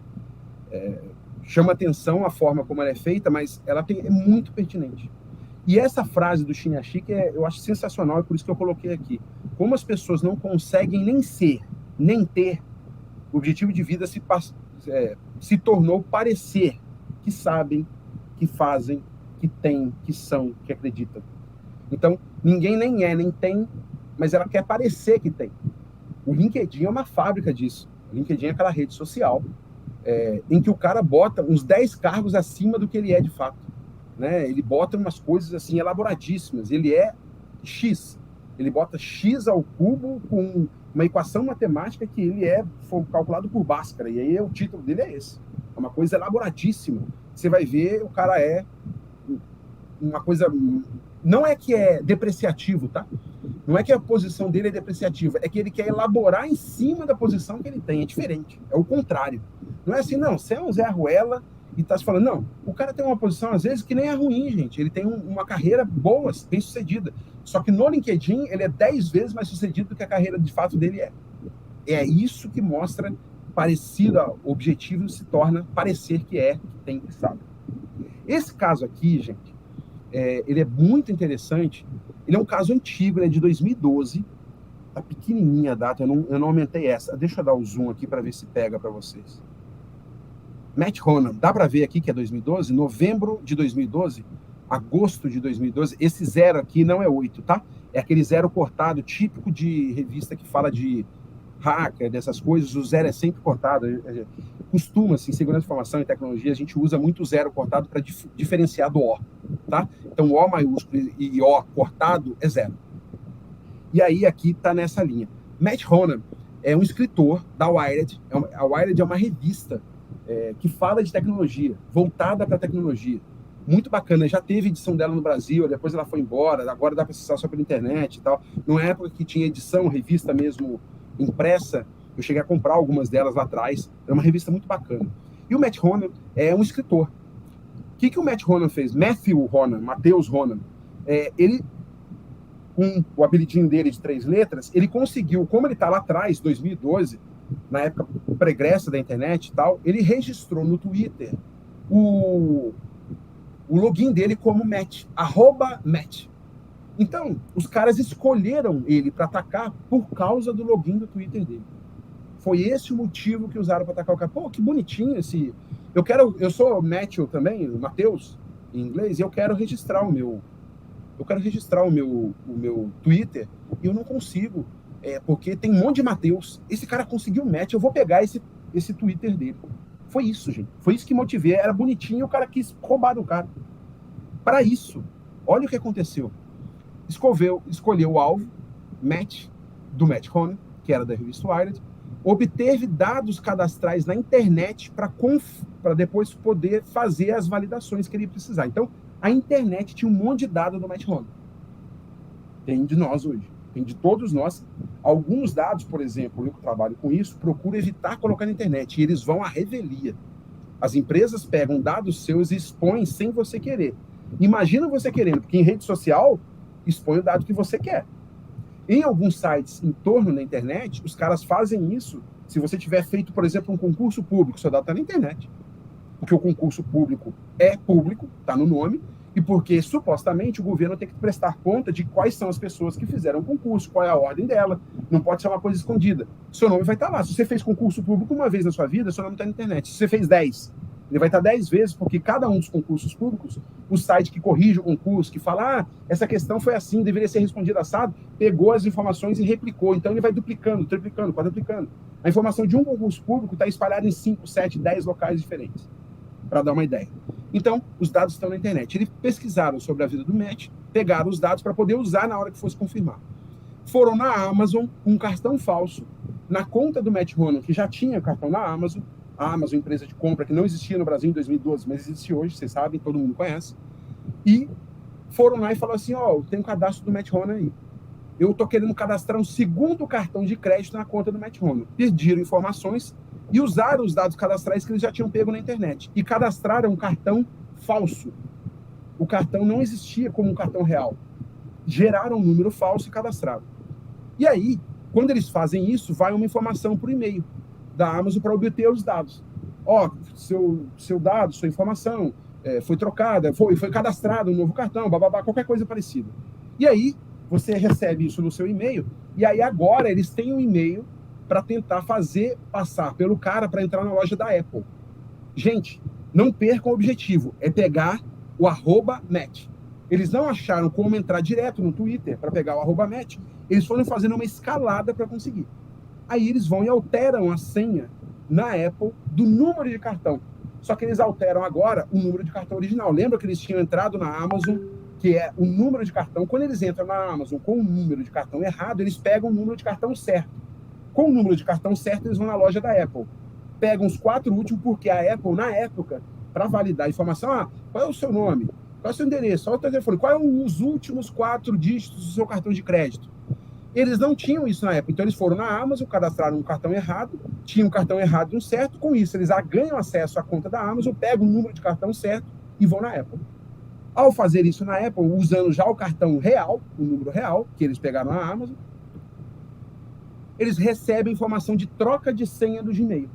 chama atenção a forma como ela é feita, mas ela é muito pertinente. E essa frase do Chinachi, eu acho sensacional, é por isso que eu coloquei aqui. Como as pessoas não conseguem nem ser, nem ter, o objetivo de vida se tornou parecer que sabem, que fazem, que têm, que são, que acreditam. Então, ninguém nem é, nem tem, mas ela quer parecer que tem. O LinkedIn é uma fábrica disso. O LinkedIn é aquela rede social em que o cara bota uns 10 cargos acima do que ele é de fato. Né? Ele bota umas coisas assim elaboradíssimas. Ele é X. Ele bota X ao cubo com uma equação matemática que foi calculado por Bhaskara. E aí o título dele é esse. É uma coisa elaboradíssima. Você vai ver, o cara é uma coisa... Não é que é depreciativo, tá? Não é que a posição dele é depreciativa. É que ele quer elaborar em cima da posição que ele tem. É diferente. É o contrário. Não é assim, não. Você é um Zé Ruela e tá se falando, não, o cara tem uma posição, às vezes, que nem é ruim, gente. Ele tem uma carreira boa, bem sucedida. Só que no LinkedIn, ele é 10 vezes mais sucedido do que a carreira de fato dele é. É isso que mostra parecido ao objetivo, se torna parecer que é, que tem, que sabe. Esse caso aqui, gente, ele é muito interessante. Ele é um caso antigo, ele é de 2012. Tá pequenininha a data, eu não aumentei essa. Deixa eu dar o zoom aqui para ver se pega para vocês. Matt Honan, dá para ver aqui que é 2012? Novembro de 2012, agosto de 2012. Esse 0 aqui não é 8, tá? É aquele 0 cortado, típico de revista que fala de hacker, dessas coisas. O 0 é sempre cortado. Costuma, assim, segurança de informação e tecnologia, a gente usa muito o 0 cortado para diferenciar do O, tá? Então, O maiúsculo e O cortado é 0. E aí, aqui tá nessa linha. Matt Honan é um escritor da Wired. A Wired é uma revista que fala de tecnologia, voltada para tecnologia. Muito bacana, já teve edição dela no Brasil, depois ela foi embora, agora dá para acessar só pela internet e tal. Numa época que tinha edição, revista mesmo impressa, eu cheguei a comprar algumas delas lá atrás, era uma revista muito bacana. E o Matt Honan é um escritor. O que o Matt Honan fez? Matthew Honan, Mateus Honan, ele, com o apelidinho dele de 3 letras, ele conseguiu, como ele está lá atrás, 2012, na época pregressa da internet e tal, ele registrou no Twitter o login dele como Matt, @Matt. Então, os caras escolheram ele para atacar por causa do login do Twitter dele. Foi esse o motivo que usaram para atacar o cara. Pô, que bonitinho esse... Eu sou Matthew também, Mateus, em inglês, e eu quero registrar o meu Twitter e eu não consigo. Porque tem um monte de Mateus. Esse cara conseguiu match, eu vou pegar esse Twitter dele. Foi isso, gente. Foi isso que motivei. Era bonitinho e o cara quis roubar do cara. Para isso, olha o que aconteceu. Escolheu o alvo, do Matt Honan, que era da revista Wired, obteve dados cadastrais na internet para depois poder fazer as validações que ele ia precisar. Então, a internet tinha um monte de dados do Matt Honan. Tem de nós hoje. Tem de todos nós. Alguns dados, por exemplo, eu que trabalho com isso, procuro evitar colocar na internet. E eles vão à revelia. As empresas pegam dados seus e expõem sem você querer. Imagina você querendo, porque em rede social, expõe o dado que você quer. Em alguns sites em torno da internet, os caras fazem isso. Se você tiver feito, por exemplo, um concurso público, seu dado está na internet. Porque o concurso público é público, está no nome, e porque, supostamente, o governo tem que prestar conta de quais são as pessoas que fizeram o concurso, qual é a ordem dela. Não pode ser uma coisa escondida. Seu nome vai estar lá. Se você fez concurso público uma vez na sua vida, seu nome está na internet. Se você fez 10, ele vai estar 10 vezes, porque cada um dos concursos públicos, o site que corrige o concurso, que fala, essa questão foi assim, deveria ser respondida assado, pegou as informações e replicou. Então, ele vai duplicando, triplicando, quadruplicando. A informação de um concurso público está espalhada em 5, 7, 10 locais diferentes, para dar uma ideia. Então, os dados estão na internet. Eles pesquisaram sobre a vida do Matt, pegaram os dados para poder usar na hora que fosse confirmar. Foram na Amazon com um cartão falso, na conta do Matt Honan, que já tinha cartão na Amazon, a Amazon, empresa de compra que não existia no Brasil em 2012, mas existe hoje, vocês sabem, todo mundo conhece. E foram lá e falaram assim, tem um cadastro do Matt Honan aí. Eu estou querendo cadastrar um segundo cartão de crédito na conta do Matt Honan. Pediram informações e usaram os dados cadastrais que eles já tinham pego na internet. E cadastraram um cartão falso. O cartão não existia como um cartão real. Geraram um número falso e cadastraram. E aí, quando eles fazem isso, vai uma informação por e-mail da Amazon para obter os dados. Seu dado, sua informação foi trocada, foi cadastrado um novo cartão, bababá, qualquer coisa parecida. E aí, você recebe isso no seu e-mail, e aí agora eles têm um e-mail para tentar fazer passar pelo cara para entrar na loja da Apple. Gente, não percam o objetivo, é pegar o @Matt. Eles não acharam como entrar direto no Twitter para pegar o @Matt, eles foram fazendo uma escalada para conseguir. Aí eles vão e alteram a senha na Apple do número de cartão. Só que eles alteram agora o número de cartão original. Lembra que eles tinham entrado na Amazon, que é o número de cartão. Quando eles entram na Amazon com o número de cartão errado, eles pegam o número de cartão certo. Com o número de cartão certo, eles vão na loja da Apple. Pegam os 4 últimos, porque a Apple, na época, para validar a informação, qual é o seu nome? Qual é o seu endereço? Qual é o teu telefone? Quais são os últimos 4 dígitos do seu cartão de crédito? Eles não tinham isso na época, então eles foram na Amazon, cadastraram um cartão errado, tinham um cartão errado e um certo, com isso eles ganham acesso à conta da Amazon, pegam o número de cartão certo e vão na Apple. Ao fazer isso na Apple, usando já o cartão real, o número real, que eles pegaram na Amazon, eles recebem informação de troca de senha do Gmail.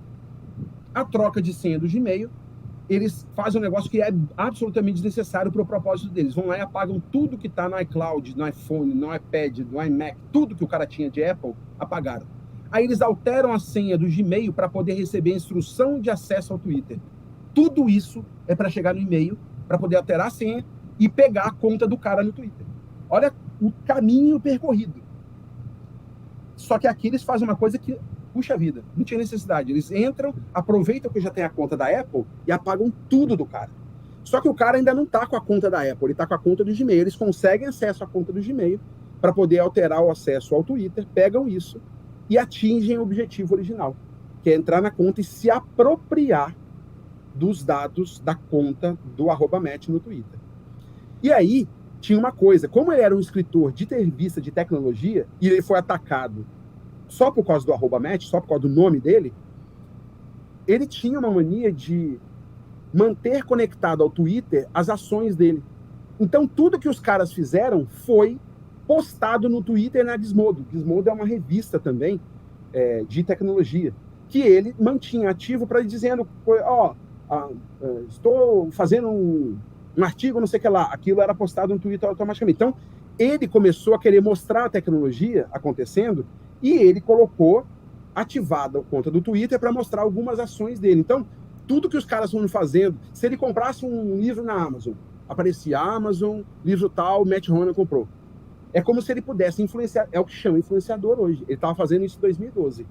A troca de senha do Gmail, eles fazem um negócio que é absolutamente desnecessário para o propósito deles. Vão lá e apagam tudo que está no iCloud, no iPhone, no iPad, no iMac, tudo que o cara tinha de Apple, apagaram. Aí eles alteram a senha do Gmail para poder receber a instrução de acesso ao Twitter. Tudo isso é para chegar no e-mail, para poder alterar a senha e pegar a conta do cara no Twitter. Olha o caminho percorrido. Só que aqui eles fazem uma coisa que, puxa vida, não tinha necessidade. Eles entram, aproveitam que já tem a conta da Apple e apagam tudo do cara. Só que o cara ainda não está com a conta da Apple, ele está com a conta do Gmail. Eles conseguem acesso à conta do Gmail para poder alterar o acesso ao Twitter, pegam isso e atingem o objetivo original, que é entrar na conta e se apropriar dos dados da conta do @Matt no Twitter. E aí, tinha uma coisa, como ele era um escritor de revista de tecnologia, e ele foi atacado só por causa do @Matt, só por causa do nome dele, ele tinha uma mania de manter conectado ao Twitter as ações dele. Então, tudo que os caras fizeram foi postado no Twitter e na Gizmodo. Gizmodo é uma revista também de tecnologia, que ele mantinha ativo para ir dizendo, estou fazendo um artigo, não sei o que lá. Aquilo era postado no Twitter automaticamente. Então, ele começou a querer mostrar a tecnologia acontecendo e ele colocou ativada a conta do Twitter para mostrar algumas ações dele. Então, tudo que os caras foram fazendo, se ele comprasse um livro na Amazon, aparecia Amazon, livro tal, Matt Honan comprou. É como se ele pudesse influenciar, é o que chama influenciador hoje. Ele estava fazendo isso em 2012.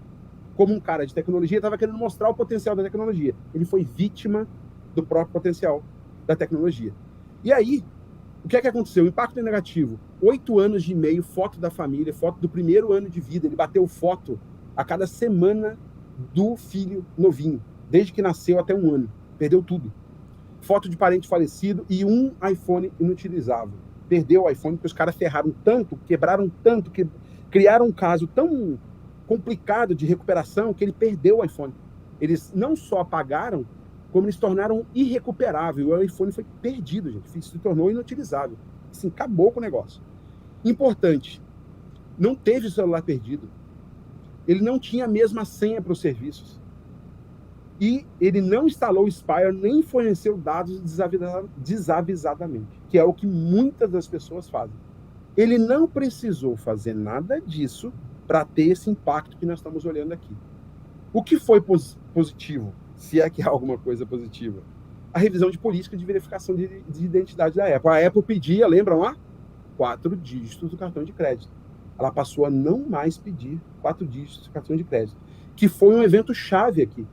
Como um cara de tecnologia, estava querendo mostrar o potencial da tecnologia. Ele foi vítima do próprio potencial da tecnologia. E aí, o que é que aconteceu? O impacto é negativo. 8 anos de e-mail, foto da família, foto do primeiro ano de vida. Ele bateu foto a cada semana do filho novinho, desde que nasceu até 1 ano. Perdeu tudo. Foto de parente falecido e um iPhone inutilizável. Perdeu o iPhone porque os caras ferraram tanto, quebraram tanto, que criaram um caso tão complicado de recuperação que ele perdeu o iPhone. Eles não só apagaram, como eles tornaram irrecuperável. O iPhone foi perdido, gente. Se tornou inutilizável. Assim, acabou com o negócio. Importante, não teve o celular perdido. Ele não tinha a mesma senha para os serviços. E ele não instalou o Spire, nem forneceu dados desavisadamente, que é o que muitas das pessoas fazem. Ele não precisou fazer nada disso para ter esse impacto que nós estamos olhando aqui. O que foi positivo, se é que há alguma coisa positiva? A revisão de política de verificação de identidade da Apple. A Apple pedia, lembram lá? 4 dígitos do cartão de crédito. Ela passou a não mais pedir 4 dígitos do cartão de crédito, que foi um evento chave aqui.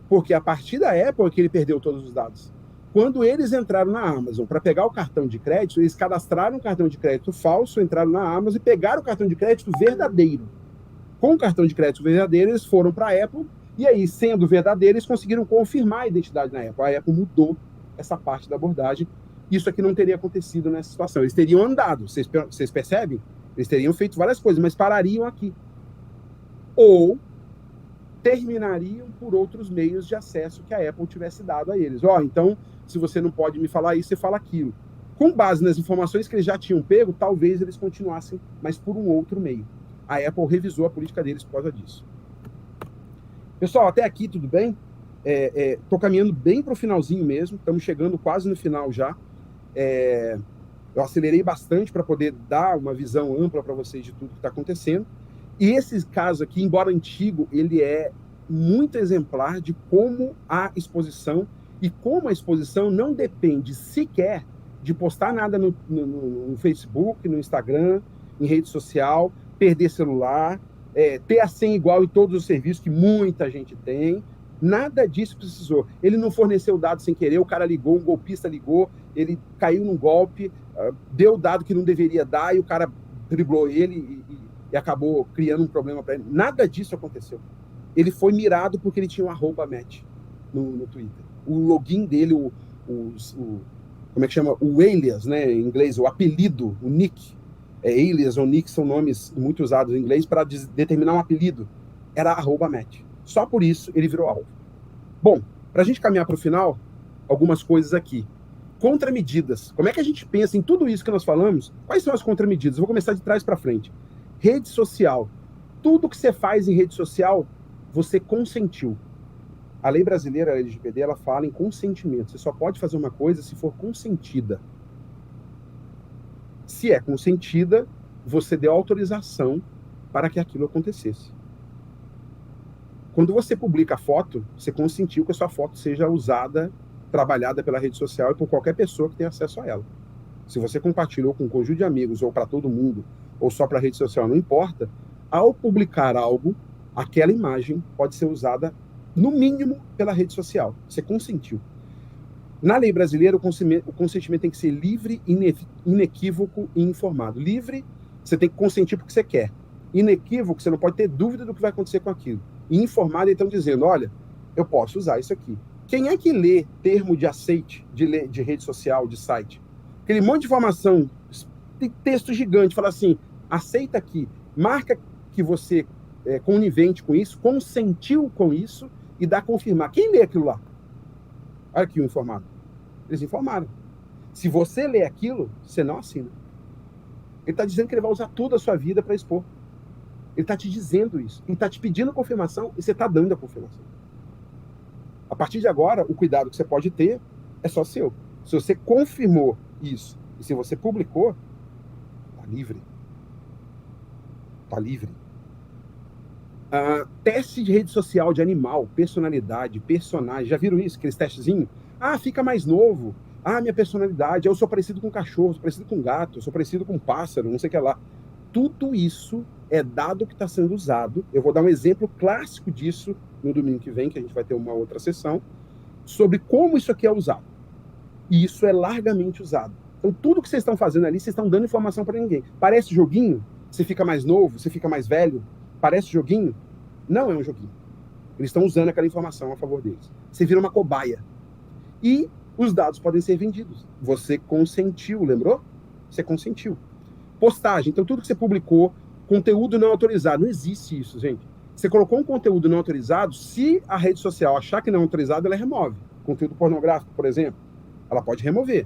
Porque a partir da Apple é que ele perdeu todos os dados. Quando eles entraram na Amazon para pegar o cartão de crédito, eles cadastraram um cartão de crédito falso, entraram na Amazon e pegaram o cartão de crédito verdadeiro. Com o cartão de crédito verdadeiro, eles foram para a Apple e aí, sendo verdadeiro, eles conseguiram confirmar a identidade na Apple. A Apple mudou essa parte da abordagem. Isso aqui não teria acontecido nessa situação. Eles teriam andado, vocês percebem? Eles teriam feito várias coisas, mas parariam aqui. Ou terminariam por outros meios de acesso que a Apple tivesse dado a eles. Então, se você não pode me falar isso, você fala aquilo. Com base nas informações que eles já tinham pego, talvez eles continuassem, mas por um outro meio. A Apple revisou a política deles por causa disso. Pessoal, até aqui tudo bem? Estou caminhando bem para o finalzinho mesmo, estamos chegando quase no final já. Eu acelerei bastante para poder dar uma visão ampla para vocês de tudo que está acontecendo. E esse caso aqui, embora antigo, ele é muito exemplar de como a exposição e como a exposição não depende sequer de postar nada no Facebook, no Instagram, em rede social, perder celular, ter a senha igual em todos os serviços que muita gente tem. Nada disso precisou. Ele não forneceu dado sem querer, o cara ligou, um golpista ligou, ele caiu num golpe, deu dado que não deveria dar e o cara driblou ele e acabou criando um problema para ele. Nada disso aconteceu. Ele foi mirado porque ele tinha um @Matt no Twitter. O login dele, como é que chama? O alias, né, em inglês, o apelido, o nick, alias ou nick são nomes muito usados em inglês para determinar um apelido. Era @Matt. Só por isso ele virou alvo. Bom, para a gente caminhar para o final, algumas coisas aqui. Contramedidas. Como é que a gente pensa em tudo isso que nós falamos? Quais são as contramedidas? Eu vou começar de trás para frente. Rede social. Tudo que você faz em rede social, você consentiu. A lei brasileira, a LGPD, ela fala em consentimento. Você só pode fazer uma coisa se for consentida. Se é consentida, você deu autorização para que aquilo acontecesse. Quando você publica a foto, você consentiu que a sua foto seja usada, trabalhada pela rede social e por qualquer pessoa que tenha acesso a ela. Se você compartilhou com um conjunto de amigos, ou para todo mundo, ou só para a rede social, não importa, ao publicar algo, aquela imagem pode ser usada, no mínimo, pela rede social. Você consentiu. Na lei brasileira, o consentimento tem que ser livre, inequívoco e informado. Livre, você tem que consentir porque você quer. Inequívoco, você não pode ter dúvida do que vai acontecer com aquilo. E informado, então, dizendo, olha, eu posso usar isso aqui. Quem é que lê termo de aceite de rede social, de site? Aquele monte de informação, tem texto gigante, fala assim, aceita aqui, marca que você é conivente com isso, consentiu com isso e dá a confirmar. Quem lê aquilo lá? Olha aqui o informado. Eles informaram. Se você lê aquilo, você não assina. Ele está dizendo que ele vai usar toda a sua vida para expor. Ele está te dizendo isso. Ele está te pedindo confirmação e você está dando a confirmação. A partir de agora, o cuidado que você pode ter é só seu. Se você confirmou isso e se você publicou, está livre. Está livre. Teste de rede social de animal, personalidade, personagem. Já viram isso? Aqueles testezinhos? Fica mais novo. Minha personalidade. Eu sou parecido com cachorro, sou parecido com gato, eu sou parecido com pássaro, não sei o que lá. Tudo isso é dado que está sendo usado. Eu vou dar um exemplo clássico disso no domingo que vem, que a gente vai ter uma outra sessão, sobre como isso aqui é usado. E isso é largamente usado. Então, tudo que vocês estão fazendo ali, vocês estão dando informação para ninguém. Parece joguinho? Você fica mais novo, você fica mais velho? Parece joguinho? Não é um joguinho. Eles estão usando aquela informação a favor deles. Você vira uma cobaia. E os dados podem ser vendidos. Você consentiu, lembrou? Você consentiu. Postagem. Então, tudo que você publicou, conteúdo não autorizado. Não existe isso, gente. Você colocou um conteúdo não autorizado, se a rede social achar que não é autorizado, ela remove. Conteúdo pornográfico, por exemplo, ela pode remover.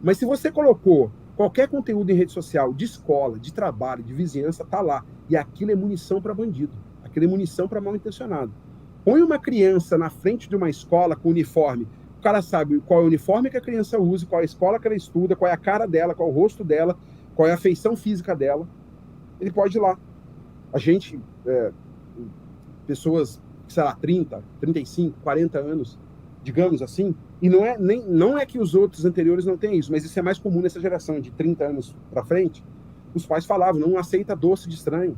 Mas se você colocou qualquer conteúdo em rede social, de escola, de trabalho, de vizinhança, tá lá. E aquilo é munição para bandido. Aquilo é munição para mal intencionado. Põe uma criança na frente de uma escola com uniforme. O cara sabe qual é o uniforme que a criança usa, qual é a escola que ela estuda, qual é a cara dela, qual é o rosto dela, qual é a feição física dela. Ele pode ir lá. A gente, pessoas, sei lá, 30, 35, 40 anos, digamos assim, e não é que os outros anteriores não tenham isso, mas isso é mais comum nessa geração de 30 anos para frente. Os pais falavam, não aceita doce de estranho,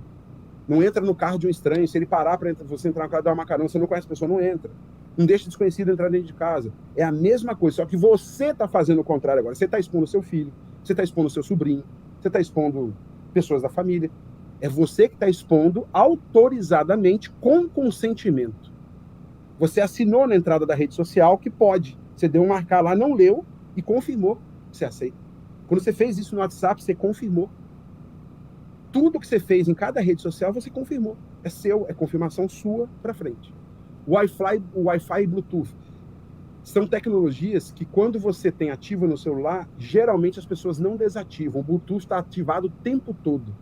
não entra no carro de um estranho, se ele parar para você entrar no carro e dar uma carona, você não conhece a pessoa, não entra. Não deixa desconhecido entrar dentro de casa. É a mesma coisa, só que você está fazendo o contrário agora. Você está expondo o seu filho, você está expondo o seu sobrinho, você está expondo pessoas da família. É você que está expondo autorizadamente, com consentimento. Você assinou na entrada da rede social que pode. Você deu um marcar lá, não leu e confirmou que você aceita. Quando você fez isso no WhatsApp, você confirmou. Tudo que você fez em cada rede social, você confirmou. É seu, é confirmação sua para frente. O Wi-Fi e Bluetooth são tecnologias que, quando você tem ativo no celular, geralmente as pessoas não desativam. O Bluetooth está ativado o tempo todo.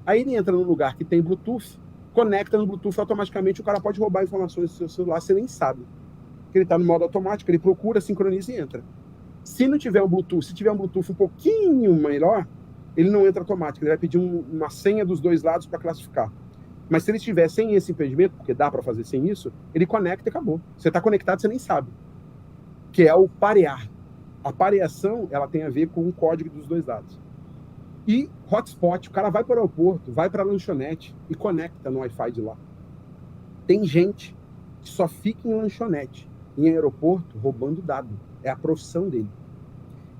Aí ele entra num lugar que tem Bluetooth, conecta no Bluetooth automaticamente, o cara pode roubar informações do seu celular, você nem sabe. Porque ele está no modo automático, ele procura, sincroniza e entra. Se não tiver um Bluetooth, se tiver um Bluetooth um pouquinho melhor, ele não entra automático, ele vai pedir uma senha dos dois lados para classificar. Mas se ele estiver sem esse impedimento, porque dá para fazer sem isso, ele conecta e acabou. Você está conectado, você nem sabe. Que é o parear. A pareação, ela tem a ver com o código dos dois lados. E hotspot, o cara vai para o aeroporto, vai para a lanchonete e conecta no Wi-Fi de lá. Tem gente que só fica em lanchonete, em aeroporto, roubando dado. É a profissão dele.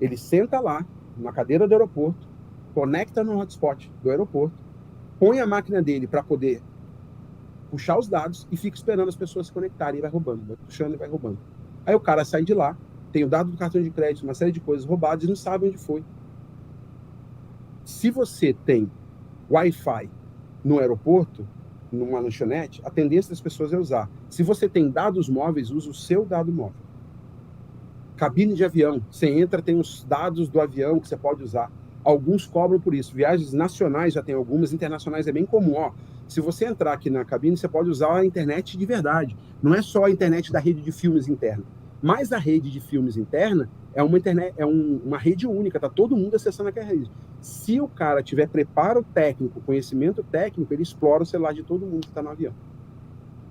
Ele senta lá, na cadeira do aeroporto, conecta no hotspot do aeroporto, põe a máquina dele para poder puxar os dados e fica esperando as pessoas se conectarem e vai roubando, vai puxando e vai roubando. Aí o cara sai de lá, tem o dado do cartão de crédito, uma série de coisas roubadas e não sabe onde foi. Se você tem Wi-Fi no aeroporto, numa lanchonete, a tendência das pessoas é usar. Se você tem dados móveis, usa o seu dado móvel. Cabine de avião, você entra, tem os dados do avião que você pode usar. Alguns cobram por isso. Viagens nacionais já tem algumas, internacionais é bem comum. Ó, se você entrar aqui na cabine, você pode usar a internet de verdade. Não é só a internet da rede de filmes interna. Mas a rede de filmes interna é uma internet, uma rede única, tá todo mundo acessando aquela rede. Se o cara tiver preparo técnico, conhecimento técnico, ele explora o celular de todo mundo que está no avião.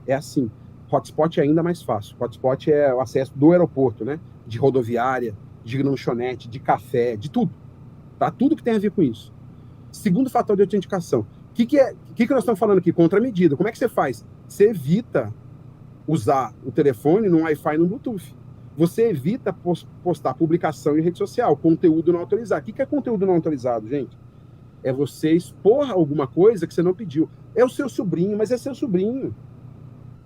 É assim. Hotspot é ainda mais fácil. Hotspot é o acesso do aeroporto, né? De rodoviária, de lanchonete, de café, de tudo. Tá? Tudo que tem a ver com isso. Segundo fator de autenticação. O que nós estamos falando aqui? Contramedida. Como é que você faz? Você evita usar o telefone no Wi-Fi e no Bluetooth. Você evita postar publicação em rede social, conteúdo não autorizado. O que é conteúdo não autorizado, gente? É você expor alguma coisa que você não pediu. É o seu sobrinho, mas é seu sobrinho.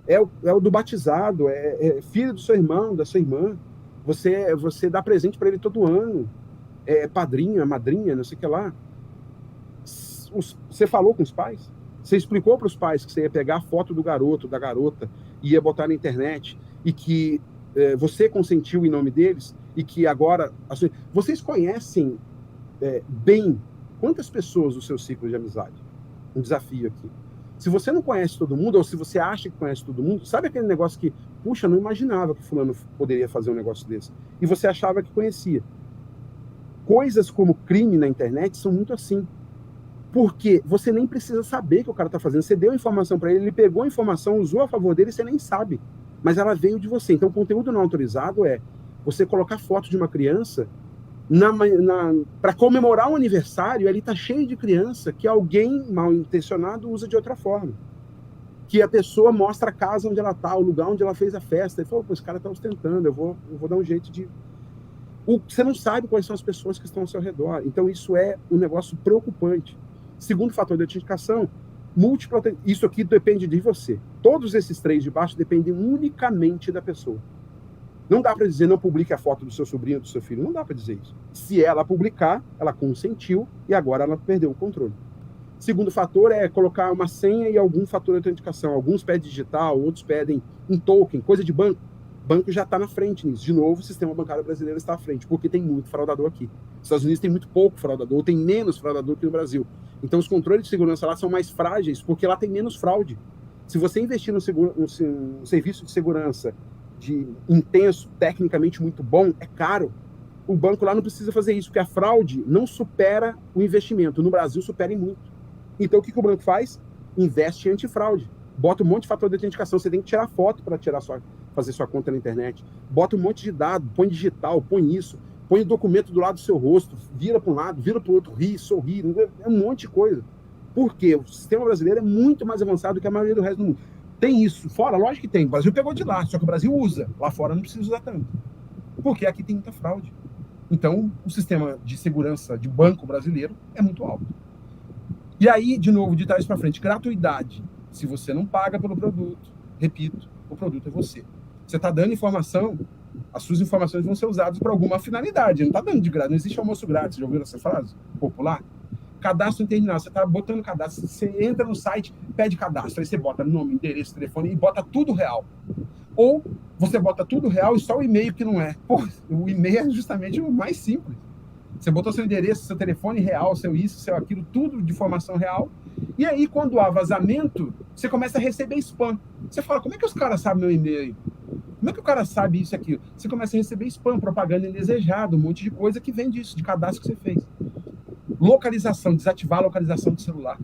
É o do batizado, é filho do seu irmão, da sua irmã. Você dá presente para ele todo ano. É padrinho, é madrinha, não sei o que lá. Você falou com os pais? Você explicou para os pais que você ia pegar a foto do garoto, da garota, e ia botar na internet, e que você consentiu em nome deles, e que agora... Vocês conhecem bem quantas pessoas do seu ciclo de amizade? Um desafio aqui. Se você não conhece todo mundo, ou se você acha que conhece todo mundo, sabe aquele negócio que, puxa, não imaginava que fulano poderia fazer um negócio desse. E você achava que conhecia. Coisas como crime na internet são muito assim. Porque você nem precisa saber o que o cara está fazendo. Você deu informação para ele, ele pegou a informação, usou a favor dele, você nem sabe. Mas ela veio de você. Então, o conteúdo não autorizado é você colocar foto de uma criança para comemorar um aniversário, ali está cheio de criança que alguém mal intencionado usa de outra forma. Que a pessoa mostra a casa onde ela está, o lugar onde ela fez a festa, e fala, pô, esse cara está ostentando, eu vou dar um jeito de... Você não sabe quais são as pessoas que estão ao seu redor. Então, isso é um negócio preocupante. Segundo fator de autenticação, múltipla... Isso aqui depende de você. Todos esses três de baixo dependem unicamente da pessoa. Não dá para dizer não publique a foto do seu sobrinho ou do seu filho. Não dá para dizer isso. Se ela publicar, ela consentiu e agora ela perdeu o controle. Segundo fator é colocar uma senha e algum fator de autenticação. Alguns pedem digital, outros pedem um token, coisa de banco. O banco já está na frente nisso. De novo, o sistema bancário brasileiro está à frente, porque tem muito fraudador aqui. Os Estados Unidos tem muito pouco fraudador, tem menos fraudador que no Brasil. Então, os controles de segurança lá são mais frágeis, porque lá tem menos fraude. Se você investir no serviço de segurança intenso, tecnicamente muito bom, é caro. O banco lá não precisa fazer isso, porque a fraude não supera o investimento. No Brasil, supera em muito. Então, o que o banco faz? Investe em antifraude. Bota um monte de fator de autenticação. Você tem que tirar foto para fazer sua conta na internet. Bota um monte de dado, põe digital, põe isso. Põe o documento do lado do seu rosto, vira para um lado, vira para o outro, ri, sorri. É um monte de coisa. Por quê? O sistema brasileiro é muito mais avançado do que a maioria do resto do mundo. Tem isso. Fora, lógico que tem. O Brasil pegou de lá, só que o Brasil usa. Lá fora não precisa usar tanto. Porque aqui tem muita fraude. Então, o sistema de segurança de banco brasileiro é muito alto. E aí, de novo, de trás para frente, gratuidade. Se você não paga pelo produto, repito, o produto é você. Você está dando informação, as suas informações vão ser usadas para alguma finalidade. Não está dando de graça, não existe almoço grátis. Já ouviram essa frase popular? Cadastro em terminal, você está botando cadastro, você entra no site, pede cadastro, aí você bota nome, endereço, telefone e bota tudo real. Ou você bota tudo real e só o e-mail que não é. Pô, o e-mail é justamente o mais simples. Você botou seu endereço, seu telefone real, seu isso, seu aquilo, tudo de informação real. E aí, quando há vazamento, você começa a receber spam. Você fala, como é que os caras sabem meu e-mail? Como é que o cara sabe isso e aquilo? Você começa a receber spam, propaganda indesejada, um monte de coisa que vem disso, de cadastro que você fez. Localização, desativar a localização do celular.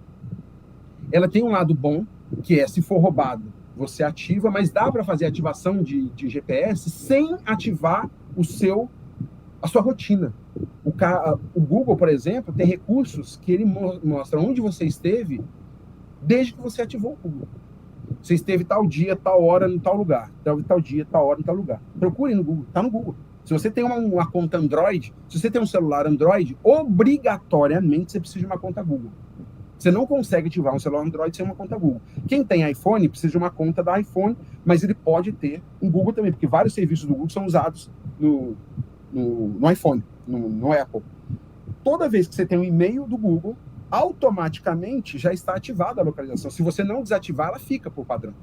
Ela tem um lado bom, que é, se for roubado, você ativa, mas dá para fazer ativação de GPS sem ativar a sua rotina. O Google, por exemplo, tem recursos que ele mostra onde você esteve desde que você ativou o Google. Você esteve tal dia, tal hora, em tal lugar. Tal dia, tal hora, em tal lugar. Procure no Google, está no Google. Se você tem uma conta Android, se você tem um celular Android, obrigatoriamente você precisa de uma conta Google. Você não consegue ativar um celular Android sem uma conta Google. Quem tem iPhone precisa de uma conta da iPhone, mas ele pode ter um Google também, porque vários serviços do Google são usados no iPhone, no Apple. toda vez que você tem um e-mail do Google, automaticamente já está ativada a localização. Se você não desativar, ela fica por padrão.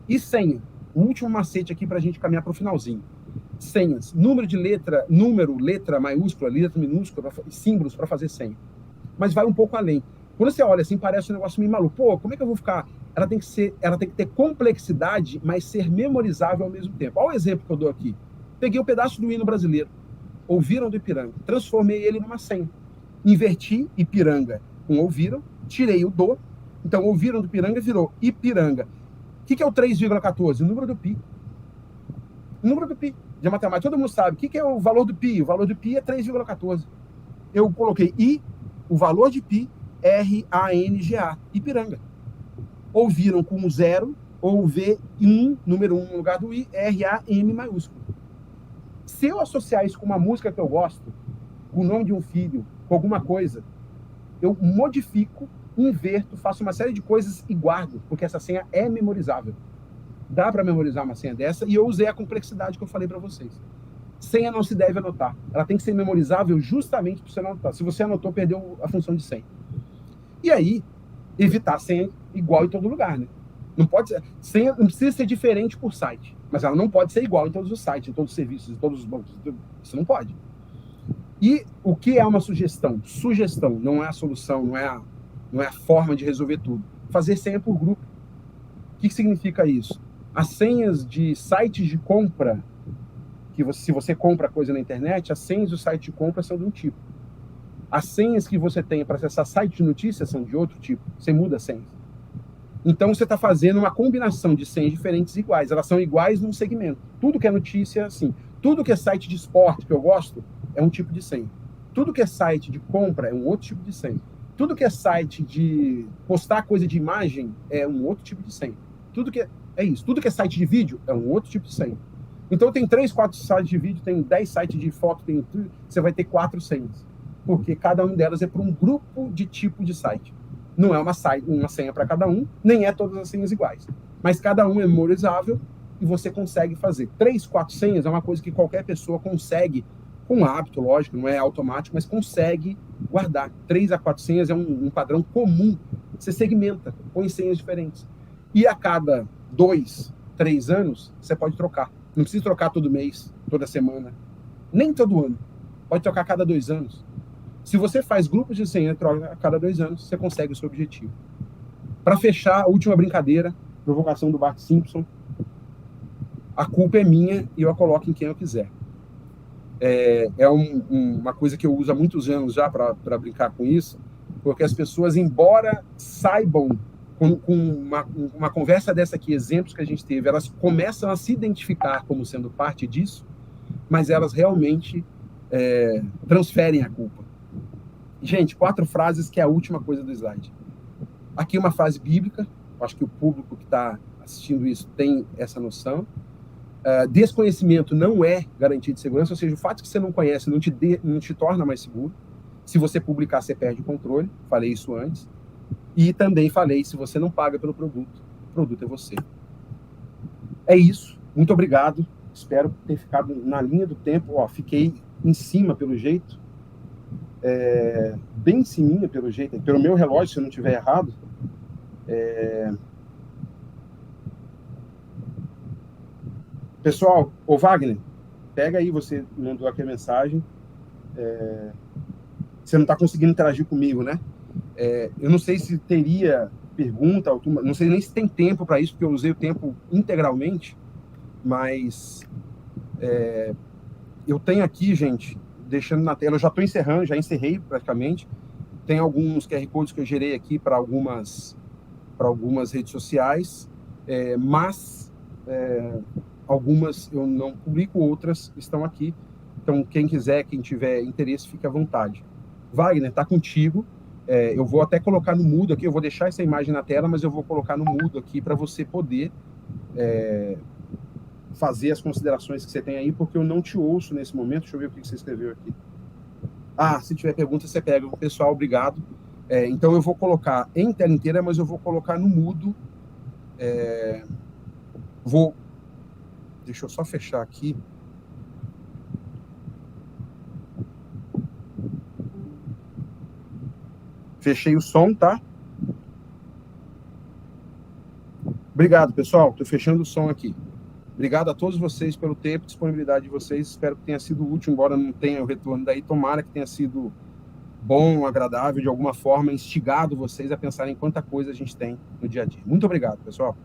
E senha. O último macete aqui para a gente caminhar para o finalzinho. Senhas. Número, letra maiúscula, letra minúscula, símbolos para fazer senha. Mas vai um pouco além. Quando você olha assim, parece um negócio meio maluco. Pô, como é que eu vou ficar? Ela tem que ter complexidade, mas ser memorizável ao mesmo tempo. Olha o exemplo que eu dou aqui. Peguei um pedaço do hino brasileiro. Ouviram do Ipiranga. Transformei ele numa senha. Inverti Ipiranga com ouviram, tirei o do. Então, ouviram do Ipiranga virou Ipiranga. O que é o 3,14? O número do pi. O número do pi de matemática. Todo mundo sabe. O que é o valor do pi? O valor do pi é 3,14. Eu coloquei I, o valor de pi, R-A-N-G-A. Ipiranga. Ouviram com 0, ou V1, número 1 no lugar do I, R-A-M maiúsculo. Se eu associar isso com uma música que eu gosto, com o nome de um filho, com alguma coisa, eu modifico, inverto, faço uma série de coisas e guardo, porque essa senha é memorizável. Dá para memorizar uma senha dessa, e eu usei a complexidade que eu falei para vocês. Senha não se deve anotar. Ela tem que ser memorizável justamente para você não anotar. Se você anotou, perdeu a função de senha. E aí, evitar senha igual em todo lugar, né? Não pode ser, senha não precisa ser diferente por site, mas ela não pode ser igual em todos os sites, em todos os serviços, em todos os bancos. Isso não pode. E o que é uma sugestão? Sugestão, não é a solução, não é a forma de resolver tudo. Fazer senha por grupo. O que significa isso? As senhas de sites de compra, se você compra coisa na internet, as senhas do site de compra são de um tipo. As senhas que você tem para acessar site de notícias são de outro tipo. Você muda as senhas. Então, você está fazendo uma combinação de senhas diferentes e iguais. Elas são iguais num segmento. Tudo que é notícia, assim. Tudo que é site de esporte que eu gosto é um tipo de senha. Tudo que é site de compra é um outro tipo de senha. Tudo que é site de postar coisa de imagem é um outro tipo de senha. Tudo que é isso. Tudo que é site de vídeo é um outro tipo de senha. Então, tem 3, 4 sites de vídeo, tem 10 sites de foto, você vai ter 4 senhas. Porque cada uma delas é para um grupo de tipo de site. Não é uma senha para cada um, nem é todas as senhas iguais. Mas cada um é memorizável e você consegue fazer. 3, 4 senhas é uma coisa que qualquer pessoa consegue, com hábito, lógico, não é automático, mas consegue guardar. 3 a 4 senhas é um padrão comum. Você segmenta, põe senhas diferentes. E a cada 2, 3 anos, você pode trocar. Não precisa trocar todo mês, toda semana, nem todo ano. Pode trocar a cada 2 anos. Se você faz grupos de senha, troca a cada 2 anos, você consegue o seu objetivo. Para fechar, a última brincadeira, provocação do Bart Simpson. A culpa é minha e eu a coloco em quem eu quiser. Uma coisa que eu uso há muitos anos já para brincar com isso, porque as pessoas, embora saibam, com uma conversa dessa aqui, exemplos que a gente teve, elas começam a se identificar como sendo parte disso, mas elas realmente transferem a culpa. Gente, 4 frases que é a última coisa do slide. Aqui uma frase bíblica, acho que o público que está assistindo isso tem essa noção. Desconhecimento não é garantia de segurança, ou seja, o fato de que você não conhece não te torna mais seguro. Se você publicar, você perde o controle. Falei isso antes. E também falei, se você não paga pelo produto, o produto é você. É isso. Muito obrigado. Espero ter ficado na linha do tempo. Fiquei em cima, pelo jeito. Bem em cima, pelo jeito. Pelo meu relógio, se eu não estiver errado. Pessoal, ô Wagner, pega aí, você mandou aqui a mensagem. Você não está conseguindo interagir comigo, né? Eu não sei se teria pergunta, não sei nem se tem tempo para isso, porque eu usei o tempo integralmente, mas eu tenho aqui, gente, deixando na tela, eu já estou encerrando, já encerrei praticamente. Tem alguns QR Codes que eu gerei aqui para algumas redes sociais, mas algumas eu não publico, outras estão aqui. Então, quem quiser, quem tiver interesse, fique à vontade. Wagner, está contigo. Eu vou até colocar no mudo aqui, eu vou deixar essa imagem na tela, mas eu vou colocar no mudo aqui para você poder fazer as considerações que você tem aí, porque eu não te ouço nesse momento. Deixa eu ver o que você escreveu aqui. Se tiver pergunta, você pega. Pessoal, obrigado. Então, eu vou colocar em tela inteira, mas eu vou colocar no mudo. Deixa eu só fechar aqui. Fechei o som, tá? Obrigado, pessoal. Estou fechando o som aqui. Obrigado a todos vocês pelo tempo e disponibilidade de vocês. Espero que tenha sido útil, embora não tenha o retorno daí. Tomara que tenha sido bom, agradável, de alguma forma, instigado vocês a pensarem em quanta coisa a gente tem no dia a dia. Muito obrigado, pessoal.